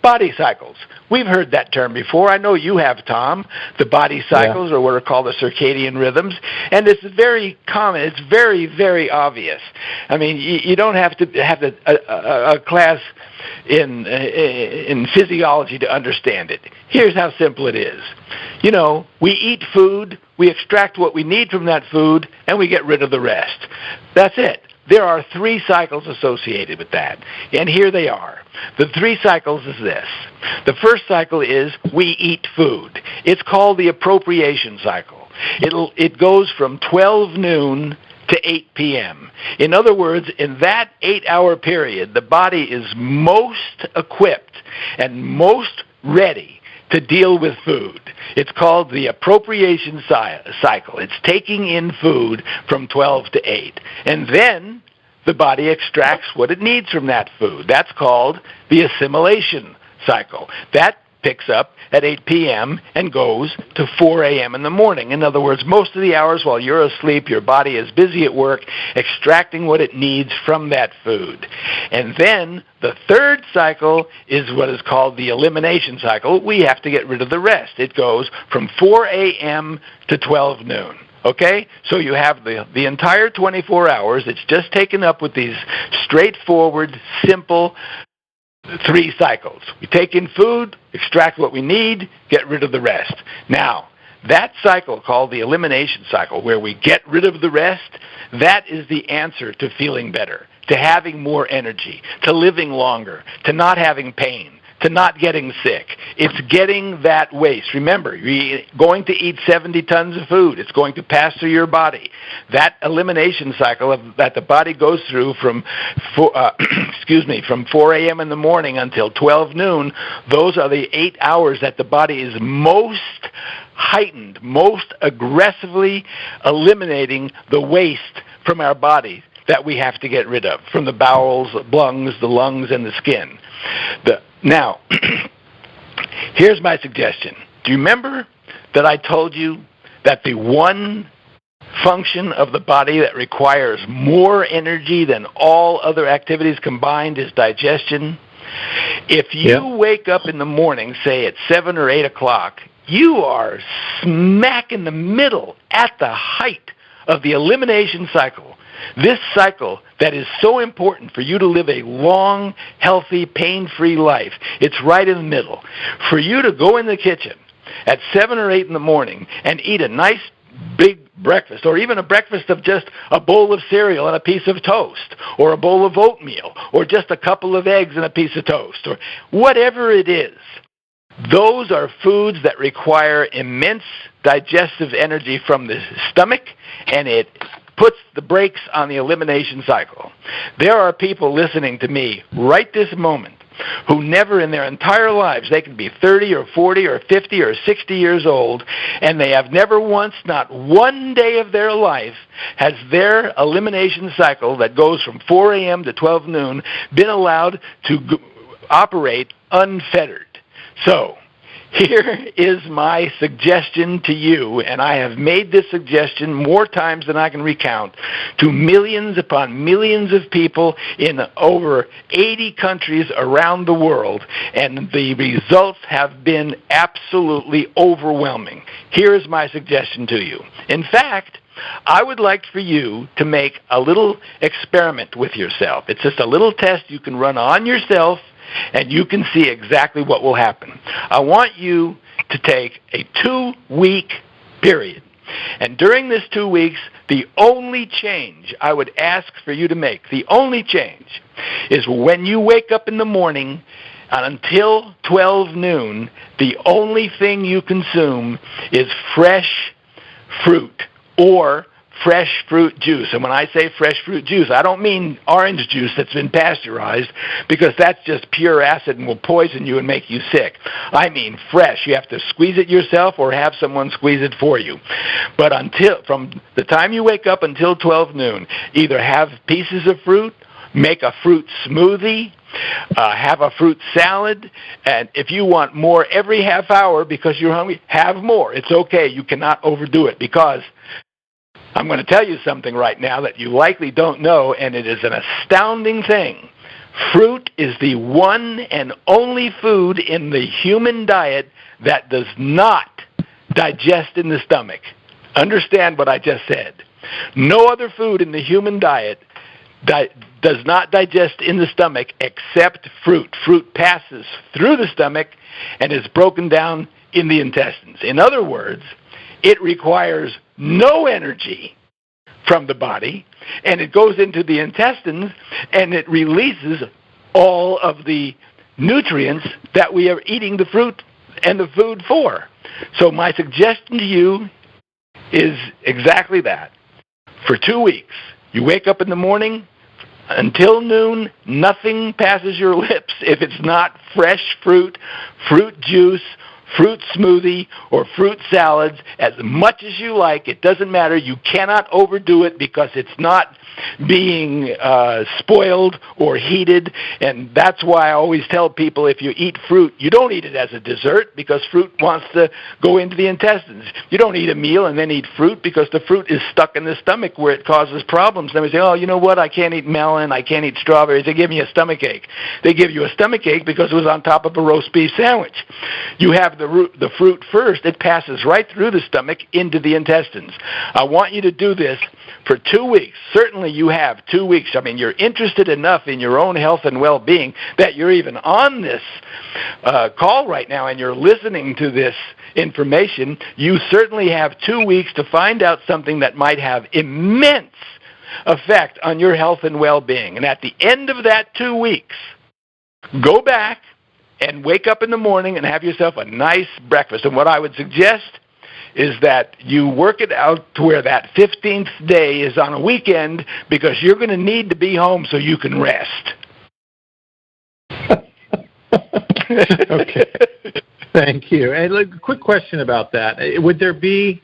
body cycles. We've heard that term before. I know you have, Tom. The body cycles are what are called the circadian rhythms, and it's very common. It's very, very obvious. I mean, you don't have to have a class in physiology to understand it. Here's how simple it is. You know, we eat food, we extract what we need from that food, and we get rid of the rest. That's it. There are 3 cycles associated with that, and here they are. The 3 cycles is this. The first cycle is we eat food. It's called the Appropriation Cycle. It goes from 12 noon to 8 p.m. In other words, in that 8-hour period, the body is most equipped and most ready to deal with food. It's called the Appropriation Cycle. It's taking in food from 12 to 8. And then the body extracts what it needs from that food. That's called the Assimilation Cycle. That picks up at 8 p.m. and goes to 4 a.m. in the morning. In other words, most of the hours while you're asleep, your body is busy at work extracting what it needs from that food. And then the third cycle is what is called the Elimination Cycle. We have to get rid of the rest. It goes from 4 a.m. to 12 noon. Okay? So you have the entire 24 hours. It's just taken up with these straightforward, simple 3 cycles. We take in food, extract what we need, get rid of the rest. Now, that cycle called the Elimination Cycle, where we get rid of the rest, that is the answer to feeling better, to having more energy, to living longer, to not having pain, to not getting sick. It's getting that waste. Remember, you're going to eat 70 tons of food. It's going to pass through your body. That elimination cycle that the body goes through from 4 a.m. in the morning until 12 noon, those are the 8 hours that the body is most heightened, most aggressively eliminating the waste from our body that we have to get rid of, from the bowels, the lungs, and the skin. Now, here's my suggestion. Do you remember that I told you that the one function of the body that requires more energy than all other activities combined is digestion? If you wake up in the morning, say at 7 or 8 o'clock, you are smack in the middle at the height of the elimination cycle. This cycle that is so important for you to live a long, healthy, pain-free life, it's right in the middle. For you to go in the kitchen at 7 or 8 in the morning and eat a nice big breakfast, or even a breakfast of just a bowl of cereal and a piece of toast, or a bowl of oatmeal, or just a couple of eggs and a piece of toast, or whatever it is, those are foods that require immense digestive energy from the stomach, and it puts the brakes on the elimination cycle. There are people listening to me right this moment who never in their entire lives, they can be 30 or 40 or 50 or 60 years old, and they have never once, not one day of their life, has their elimination cycle that goes from 4 a.m. to 12 noon been allowed to operate unfettered. So, here is my suggestion to you, and I have made this suggestion more times than I can recount, to millions upon millions of people in over 80 countries around the world, and the results have been absolutely overwhelming. Here is my suggestion to you. In fact, I would like for you to make a little experiment with yourself. It's just a little test you can run on yourself, and you can see exactly what will happen. I want you to take a 2-week period. And during this 2 weeks, the only change I would ask for you to make, the only change, is when you wake up in the morning and until 12 noon, the only thing you consume is fresh fruit or fresh fruit juice. And when I say fresh fruit juice, I don't mean orange juice that's been pasteurized, because that's just pure acid and will poison you and make you sick. I mean fresh. You have to squeeze it yourself or have someone squeeze it for you. But from the time you wake up until 12 noon, either have pieces of fruit, make a fruit smoothie, have a fruit salad, and if you want more every half hour because you're hungry, have more. It's okay. You cannot overdo it, because I'm going to tell you something right now that you likely don't know, and it is an astounding thing. Fruit is the one and only food in the human diet that does not digest in the stomach. Understand what I just said. No other food in the human diet does not digest in the stomach except fruit. Fruit passes through the stomach and is broken down in the intestines. In other words, it requires no energy from the body, and it goes into the intestines, and it releases all of the nutrients that we are eating the fruit and the food for. So my suggestion to you is exactly that. For 2 weeks, you wake up in the morning, until noon, nothing passes your lips if it's not fresh fruit, fruit juice, fruit smoothie, or fruit salads, as much as you like. It doesn't matter. You cannot overdo it, because it's not being spoiled or heated. And that's why I always tell people, if you eat fruit, you don't eat it as a dessert, because fruit wants to go into the intestines. You don't eat a meal and then eat fruit, because the fruit is stuck in the stomach where it causes problems. Then we say, oh, you know what, I can't eat melon, I can't eat strawberries. They give me a stomach ache. They give you a stomach ache because it was on top of a roast beef sandwich. You have the fruit first. It passes right through the stomach into the intestines. I want you to do this for 2 weeks. Certainly you have 2 weeks. I mean, you're interested enough in your own health and well-being that you're even on this call right now and you're listening to this information. You certainly have 2 weeks to find out something that might have immense effect on your health and well-being. And at the end of that 2 weeks, go back and wake up in the morning and have yourself a nice breakfast. And what I would suggest is that you work it out to where that 15th day is on a weekend, because you're going to need to be home so you can rest. Okay. Thank you. And a quick question about that. Would there be,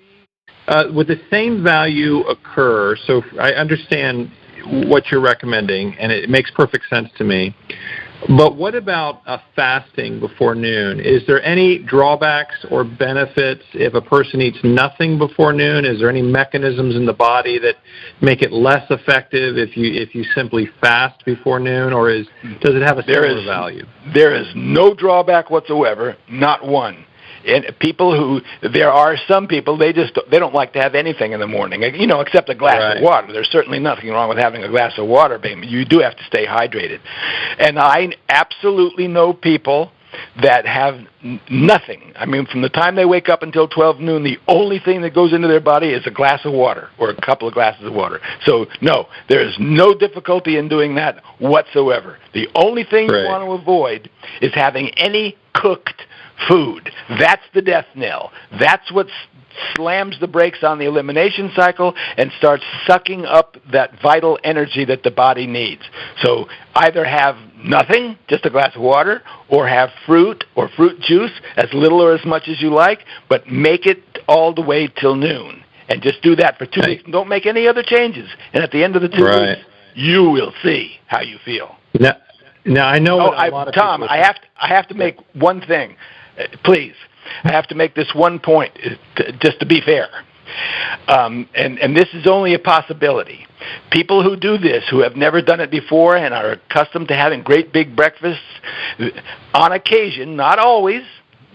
would the same value occur? So I understand what you're recommending, and it makes perfect sense to me. But what about fasting before noon? Is there any drawbacks or benefits if a person eats nothing before noon? Is there any mechanisms in the body that make it less effective if you simply fast before noon, or does it have a similar value? There is no drawback whatsoever, not one. And there are some people, they don't like to have anything in the morning, except a glass of water. There's certainly nothing wrong with having a glass of water, but you do have to stay hydrated. And I absolutely know people that have nothing. I mean, from the time they wake up until 12 noon, the only thing that goes into their body is a glass of water or a couple of glasses of water. So, no, there is no difficulty in doing that whatsoever. The only thing you want to avoid is having any cooked food. That's the death knell. That's what slams the brakes on the elimination cycle and starts sucking up that vital energy that the body needs. So either have nothing, just a glass of water, or have fruit or fruit juice, as little or as much as you like, but make it all the way till noon. And just do that for 2 weeks. And don't make any other changes. And at the end of the 2 weeks, you will see how you feel. Now I know a lot of Tom, people... I have to make one thing. Please, I have to make this one point, just to be fair. And this is only a possibility. People who do this, who have never done it before and are accustomed to having great big breakfasts, on occasion, not always,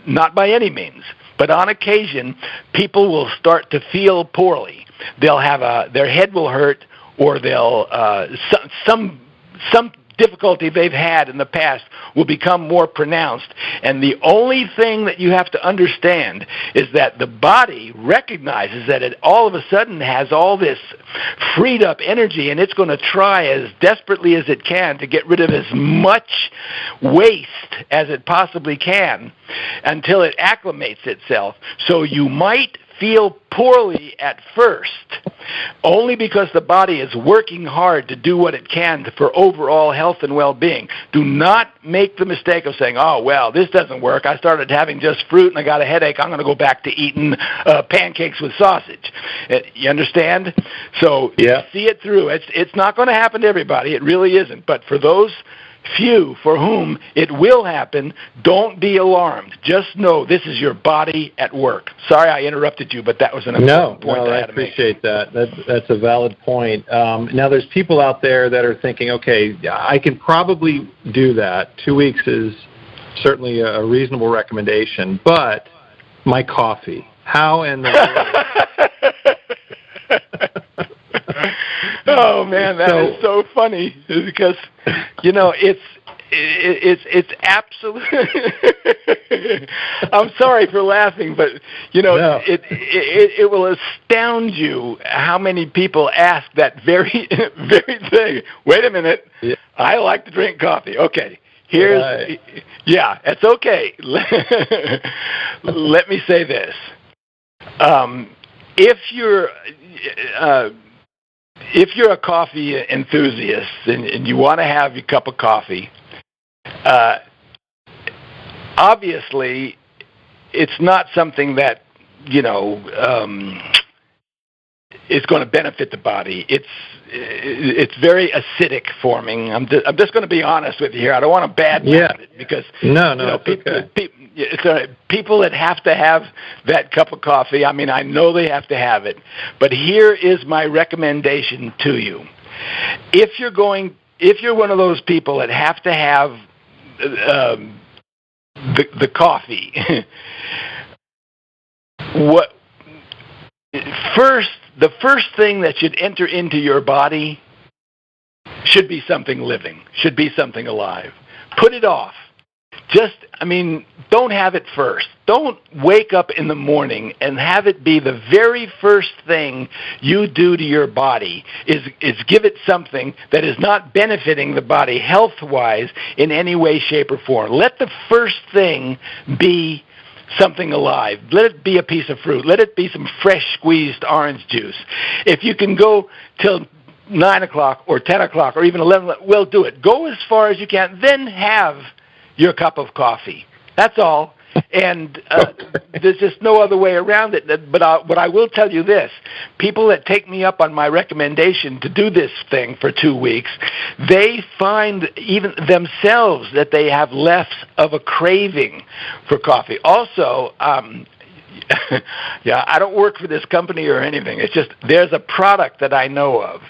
not by any means, but on occasion, people will start to feel poorly. They'll have their head will hurt, or they'll some difficulty they've had in the past will become more pronounced. And the only thing that you have to understand is that the body recognizes that it all of a sudden has all this freed up energy, and it's going to try as desperately as it can to get rid of as much waste as it possibly can until it acclimates itself. So you might feel poorly at first, only because the body is working hard to do what it can for overall health and well-being. Do not make the mistake of saying, oh, well, this doesn't work. I started having just fruit and I got a headache. I'm going to go back to eating pancakes with sausage. You understand? So see it through. It's not going to happen to everybody. It really isn't. But for those few for whom it will happen, don't be alarmed. Just know this is your body at work. Sorry I interrupted you, but that was an important point I had to make. I appreciate that. That's a valid point. Now, there's people out there that are thinking, okay, I can probably do that. 2 weeks is certainly a reasonable recommendation, but my coffee, how in the world? Oh man, that is so funny because it's absolute. I'm sorry for laughing, but it will astound you how many people ask that very thing. Wait a minute, I like to drink coffee. Okay, it's okay. Let me say this: if you're a coffee enthusiast and you want to have your cup of coffee, obviously it's not something that is going to benefit the body. It's very acidic forming. I'm just going to be honest with you here. I don't want to badmouth it because people that have to have that cup of coffee, I mean, I know they have to have it, but here is my recommendation to you. If you're one of those people that have to have the coffee, the first thing that should enter into your body should be something living, should be something alive. Put it off. Don't have it first. Don't wake up in the morning and have it be the very first thing you do to your body is give it something that is not benefiting the body health-wise in any way, shape, or form. Let the first thing be something alive. Let it be a piece of fruit. Let it be some fresh squeezed orange juice. If you can go till 9 o'clock or 10 o'clock or even 11, well, do it. Go as far as you can. Then have your cup of coffee. That's all. And there's just no other way around it. But what I will tell you this, people that take me up on my recommendation to do this thing for 2 weeks, they find even themselves that they have less of a craving for coffee. Also, I don't work for this company or anything. It's just there's a product that I know of,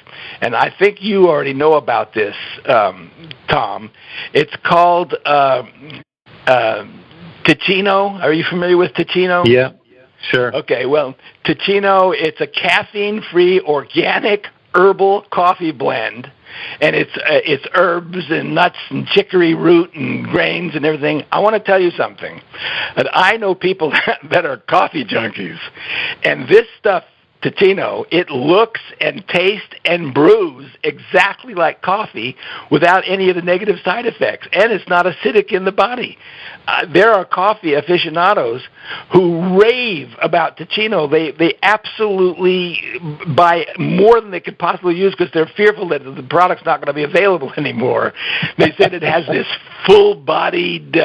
and I think you already know about this, Tom. It's called Ticino. Are you familiar with Ticino? Yeah, sure. Okay, well, Ticino, it's a caffeine-free, organic, herbal coffee blend, and it's herbs and nuts and chicory root and grains and everything. I want to tell you something. That I know people that are coffee junkies, and this stuff, Ticino, it looks and tastes and brews exactly like coffee without any of the negative side effects, and it's not acidic in the body. There are coffee aficionados who rave about Ticino. They absolutely buy more than they could possibly use because they're fearful that the product's not going to be available anymore. They said it has this full-bodied.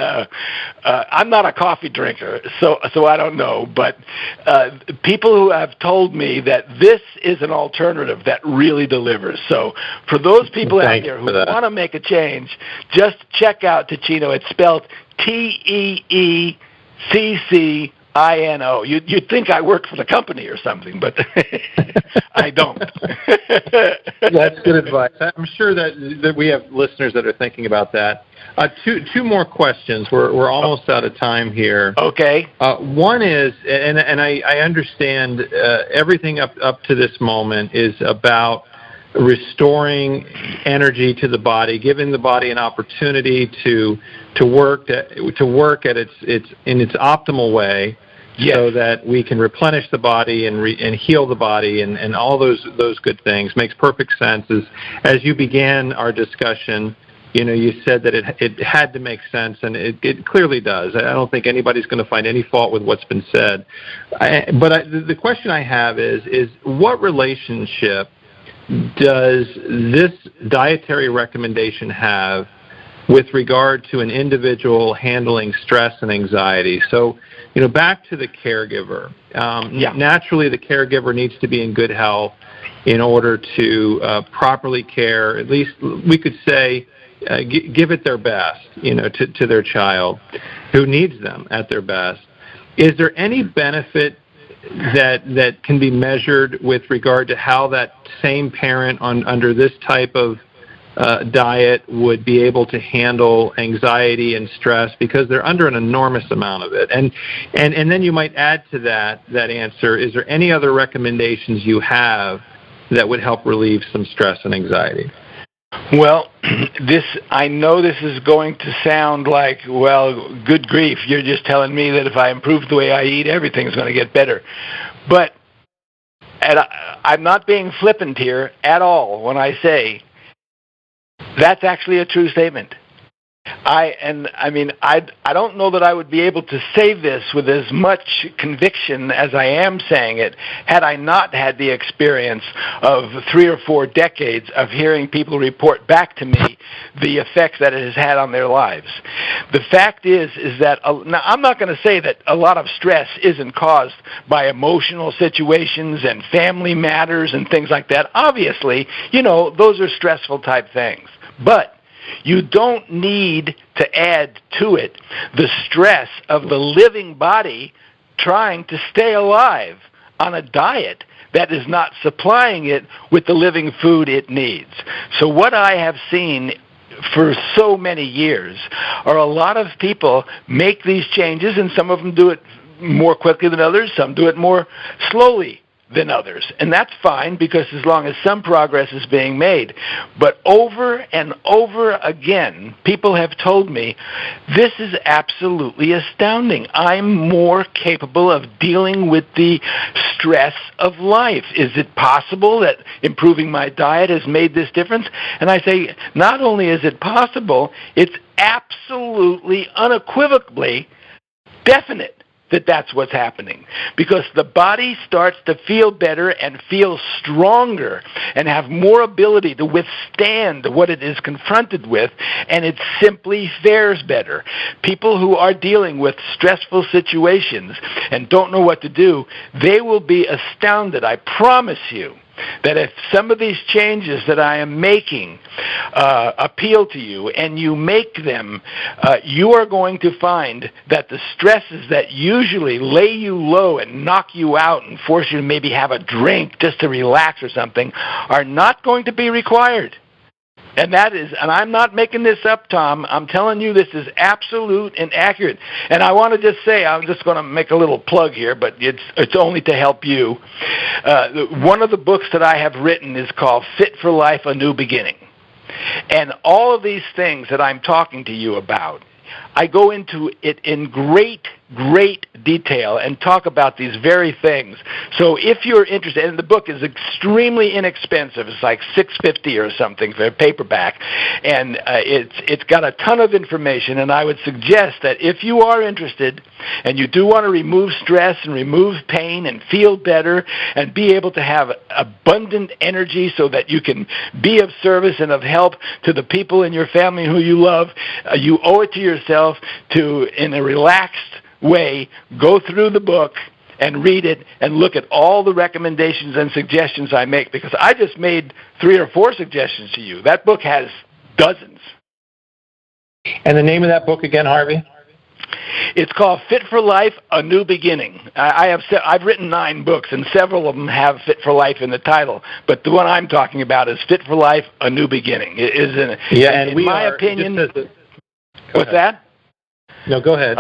I'm not a coffee drinker, so I don't know. But people who have told me that this is an alternative that really delivers. So for those people out there who want to make a change, just check out Ticino. It's spelled Teeccino. You'd think I work for the company or something, but I don't. That's good advice. I'm sure that we have listeners that are thinking about that. Two more questions. We're almost out of time here. Okay. One is, and I understand everything up to this moment is about restoring energy to the body, giving the body an opportunity to work at its optimal way, so that we can replenish the body and heal the body and all those good things. Makes perfect sense. As you began our discussion, you said that it had to make sense, and it clearly does. I don't think anybody's going to find any fault with what's been said. The question I have is what relationship does this dietary recommendation have with regard to an individual handling stress and anxiety? So, back to the caregiver. Naturally, the caregiver needs to be in good health in order to properly care, at least we could say, give it their best, to their child who needs them at their best. Is there any benefit that can be measured with regard to how that same parent under this type of diet would be able to handle anxiety and stress, because they're under an enormous amount of it? And then you might add to that answer, is there any other recommendations you have that would help relieve some stress and anxiety? Well, I know this is going to sound like, well, good grief, you're just telling me that if I improve the way I eat, everything's going to get better. But I'm not being flippant here at all when I say that's actually a true statement. I don't know that I would be able to say this with as much conviction as I am saying it had I not had the experience of 3 or 4 decades of hearing people report back to me the effects that it has had on their lives. The fact is that, now I'm not going to say that a lot of stress isn't caused by emotional situations and family matters and things like that. Obviously, those are stressful type things. But you don't need to add to it the stress of the living body trying to stay alive on a diet that is not supplying it with the living food it needs. So what I have seen for so many years are a lot of people make these changes, and some of them do it more quickly than others, some do it more slowly than others. And that's fine, because as long as some progress is being made. But over and over again, people have told me, this is absolutely astounding. I'm more capable of dealing with the stress of life. Is it possible that improving my diet has made this difference? And I say, not only is it possible, it's absolutely, unequivocally definite that that's what's happening, because the body starts to feel better and feel stronger and have more ability to withstand what it is confronted with, and it simply fares better. People who are dealing with stressful situations and don't know what to do, they will be astounded, I promise you, that if some of these changes that I am making appeal to you and you make them, you are going to find that the stresses that usually lay you low and knock you out and force you to maybe have a drink just to relax or something are not going to be required. And I'm not making this up, Tom. I'm telling you this is absolute and accurate. And I want to just say, I'm just going to make a little plug here, but it's only to help you. One of the books that I have written is called Fit for Life, A New Beginning. And all of these things that I'm talking to you about, I go into it in great detail and talk about these very things. So if you're interested, and the book is extremely inexpensive, it's like $6.50 or something for a paperback, and it's got a ton of information, and I would suggest that if you are interested and you do want to remove stress and remove pain and feel better and be able to have abundant energy so that you can be of service and of help to the people in your family who you love, you owe it to yourself to, in a relaxed way, go through the book and read it and look at all the recommendations and suggestions I make, because I just made 3 or 4 suggestions to you. That book has dozens. And the name of that book again, Harvey? It's called Fit for Life, A New Beginning. I've written 9 books, and several of them have Fit for Life in the title, but the one I'm talking about is Fit for Life, A New Beginning. It is in my opinion. What's that? No, go ahead.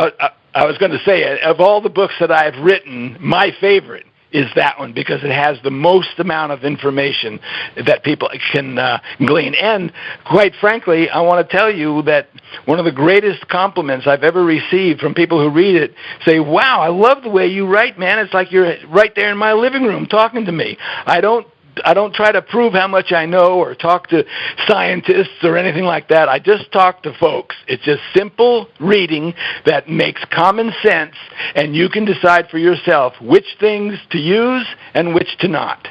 I was going to say, of all the books that I've written, my favorite is that one, because it has the most amount of information that people can glean. And quite frankly, I want to tell you that one of the greatest compliments I've ever received from people who read it say, wow, I love the way you write, man. It's like you're right there in my living room talking to me. I don't don't try to prove how much I know or talk to scientists or anything like that. I just talk to folks. It's just simple reading that makes common sense, and you can decide for yourself which things to use and which to not.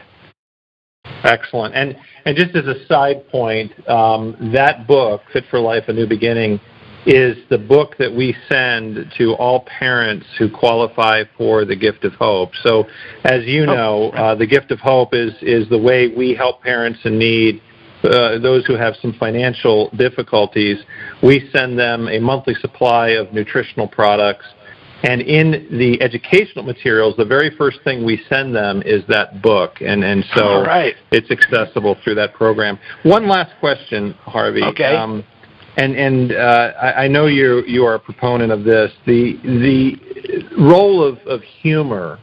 Excellent. And just as a side point, that book, Fit for Life, A New Beginning, is the book that we send to all parents who qualify for the Gift of Hope. So, as you know, the Gift of Hope is the way we help parents in need, those who have some financial difficulties. We send them a monthly supply of nutritional products. And in the educational materials, the very first thing we send them is that book. And so it's accessible through that program. One last question, Harvey. Okay. I know you are a proponent of this. The role of humor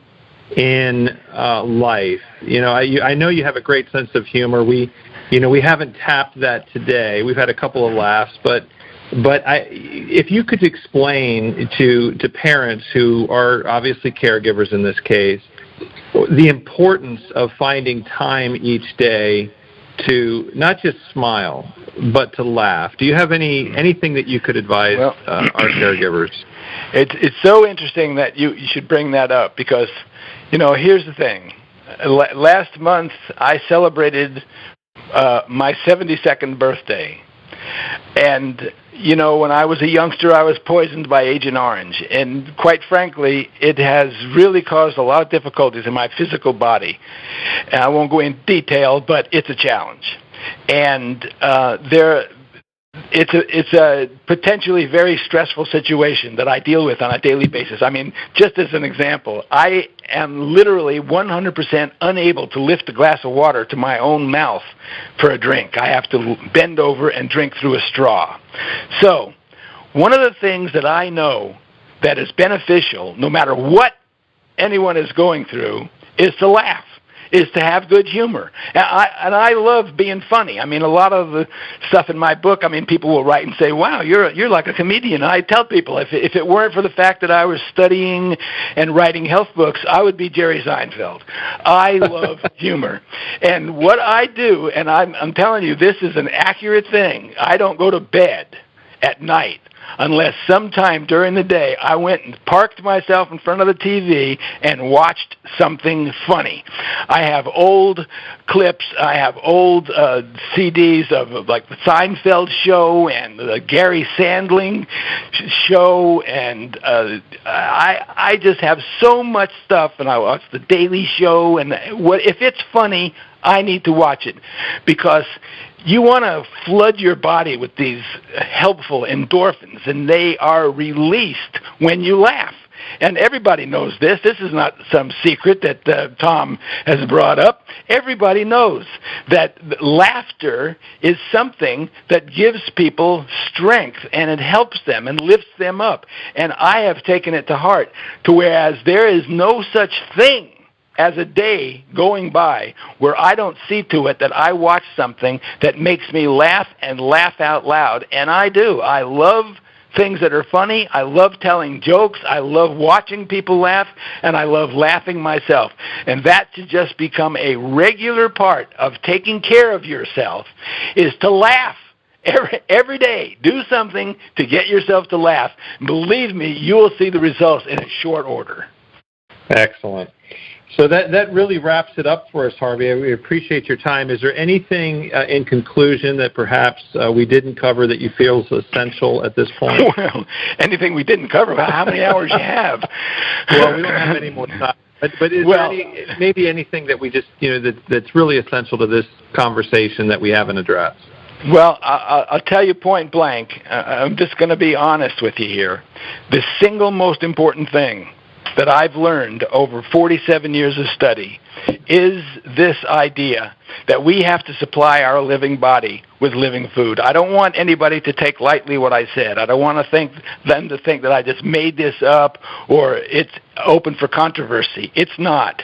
in life. I know you have a great sense of humor. We haven't tapped that today. We've had a couple of laughs, but if you could explain to parents who are obviously caregivers in this case, the importance of finding time each day to not just smile, but to laugh. Do you have anything that you could advise our caregivers? It's so interesting that you should bring that up because, here's the thing. Last month, I celebrated my 72nd birthday. And, when I was a youngster, I was poisoned by Agent Orange. And quite frankly, it has really caused a lot of difficulties in my physical body. And I won't go into detail, but it's a challenge. And it's a potentially very stressful situation that I deal with on a daily basis. I mean, just as an example, I am literally 100% unable to lift a glass of water to my own mouth for a drink. I have to bend over and drink through a straw. So, one of the things that I know that is beneficial, no matter what anyone is going through, is to laugh. Is to have good humor. And I love being funny. I mean, a lot of the stuff in my book, people will write and say, wow, you're like a comedian. I tell people, if it weren't for the fact that I was studying and writing health books, I would be Jerry Seinfeld. I love humor. And what I do, and I'm telling you, this is an accurate thing, I don't go to bed at night unless sometime during the day I went and parked myself in front of the TV and watched something funny. I have old clips, I have old CDs of like the Seinfeld show and the Gary Sandling show, and I just have so much stuff, and I watch the Daily Show, and if it's funny, I need to watch it because you want to flood your body with these helpful endorphins, and they are released when you laugh. And everybody knows this. This is not some secret that Tom has brought up. Everybody knows that laughter is something that gives people strength, and it helps them and lifts them up. And I have taken it to heart to whereas there is no such thing as a day going by where I don't see to it that I watch something that makes me laugh and laugh out loud. And I do. I love things that are funny. I love telling jokes. I love watching people laugh, and I love laughing myself. And that should just become a regular part of taking care of yourself, is to laugh. Every day, do something to get yourself to laugh. Believe me, you will see the results in a short order. Excellent. So that really wraps it up for us, Harvey. We appreciate your time. Is there anything in conclusion that perhaps we didn't cover that you feel is essential at this point? Well, anything we didn't cover, how many hours you have? Well, we don't have any more time. But is there maybe anything that we just, that's really essential to this conversation that we haven't addressed? Well, I'll tell you point blank. I'm just going to be honest with you here. The single most important thing that I've learned over 47 years of study is this idea that we have to supply our living body with living food. I don't want anybody to take lightly what I said. I don't want them to think that I just made this up or it's open for controversy. It's not.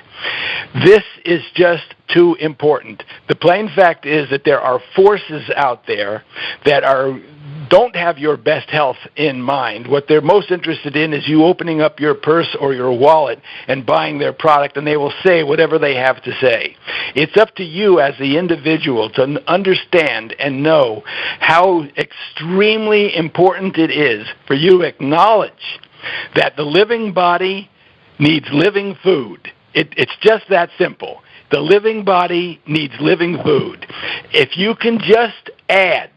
This is just too important. The plain fact is that there are forces out there that are don't have your best health in mind. What they're most interested in is you opening up your purse or your wallet and buying their product, and they will say whatever they have to say. It's up to you as the individual to understand and know how extremely important it is for you to acknowledge that the living body needs living food. It's just that simple. The living body needs living food. If you can just add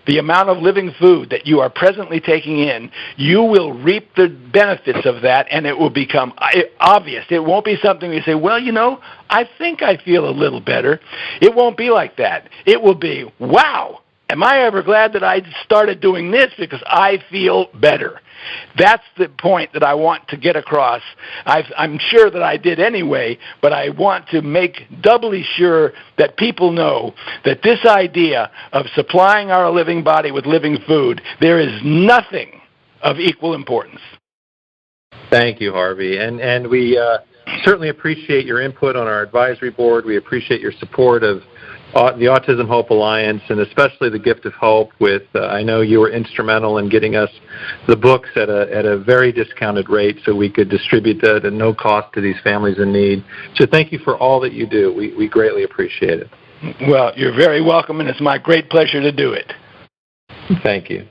the amount of living food that you are presently taking in, you will reap the benefits of that, and it will become obvious. It won't be something you say, well, I think I feel a little better. It won't be like that. It will be, wow, am I ever glad that I started doing this because I feel better. That's the point that I want to get across. I'm sure that I did anyway, but I want to make doubly sure that people know that this idea of supplying our living body with living food, there is nothing of equal importance. Thank you, Harvey. And we certainly appreciate your input on our advisory board. We appreciate your support of the Autism Hope Alliance, and especially the Gift of Hope. I know you were instrumental in getting us the books at a very discounted rate so we could distribute that at no cost to these families in need. So thank you for all that you do. We greatly appreciate it. Well, you're very welcome, and it's my great pleasure to do it. Thank you.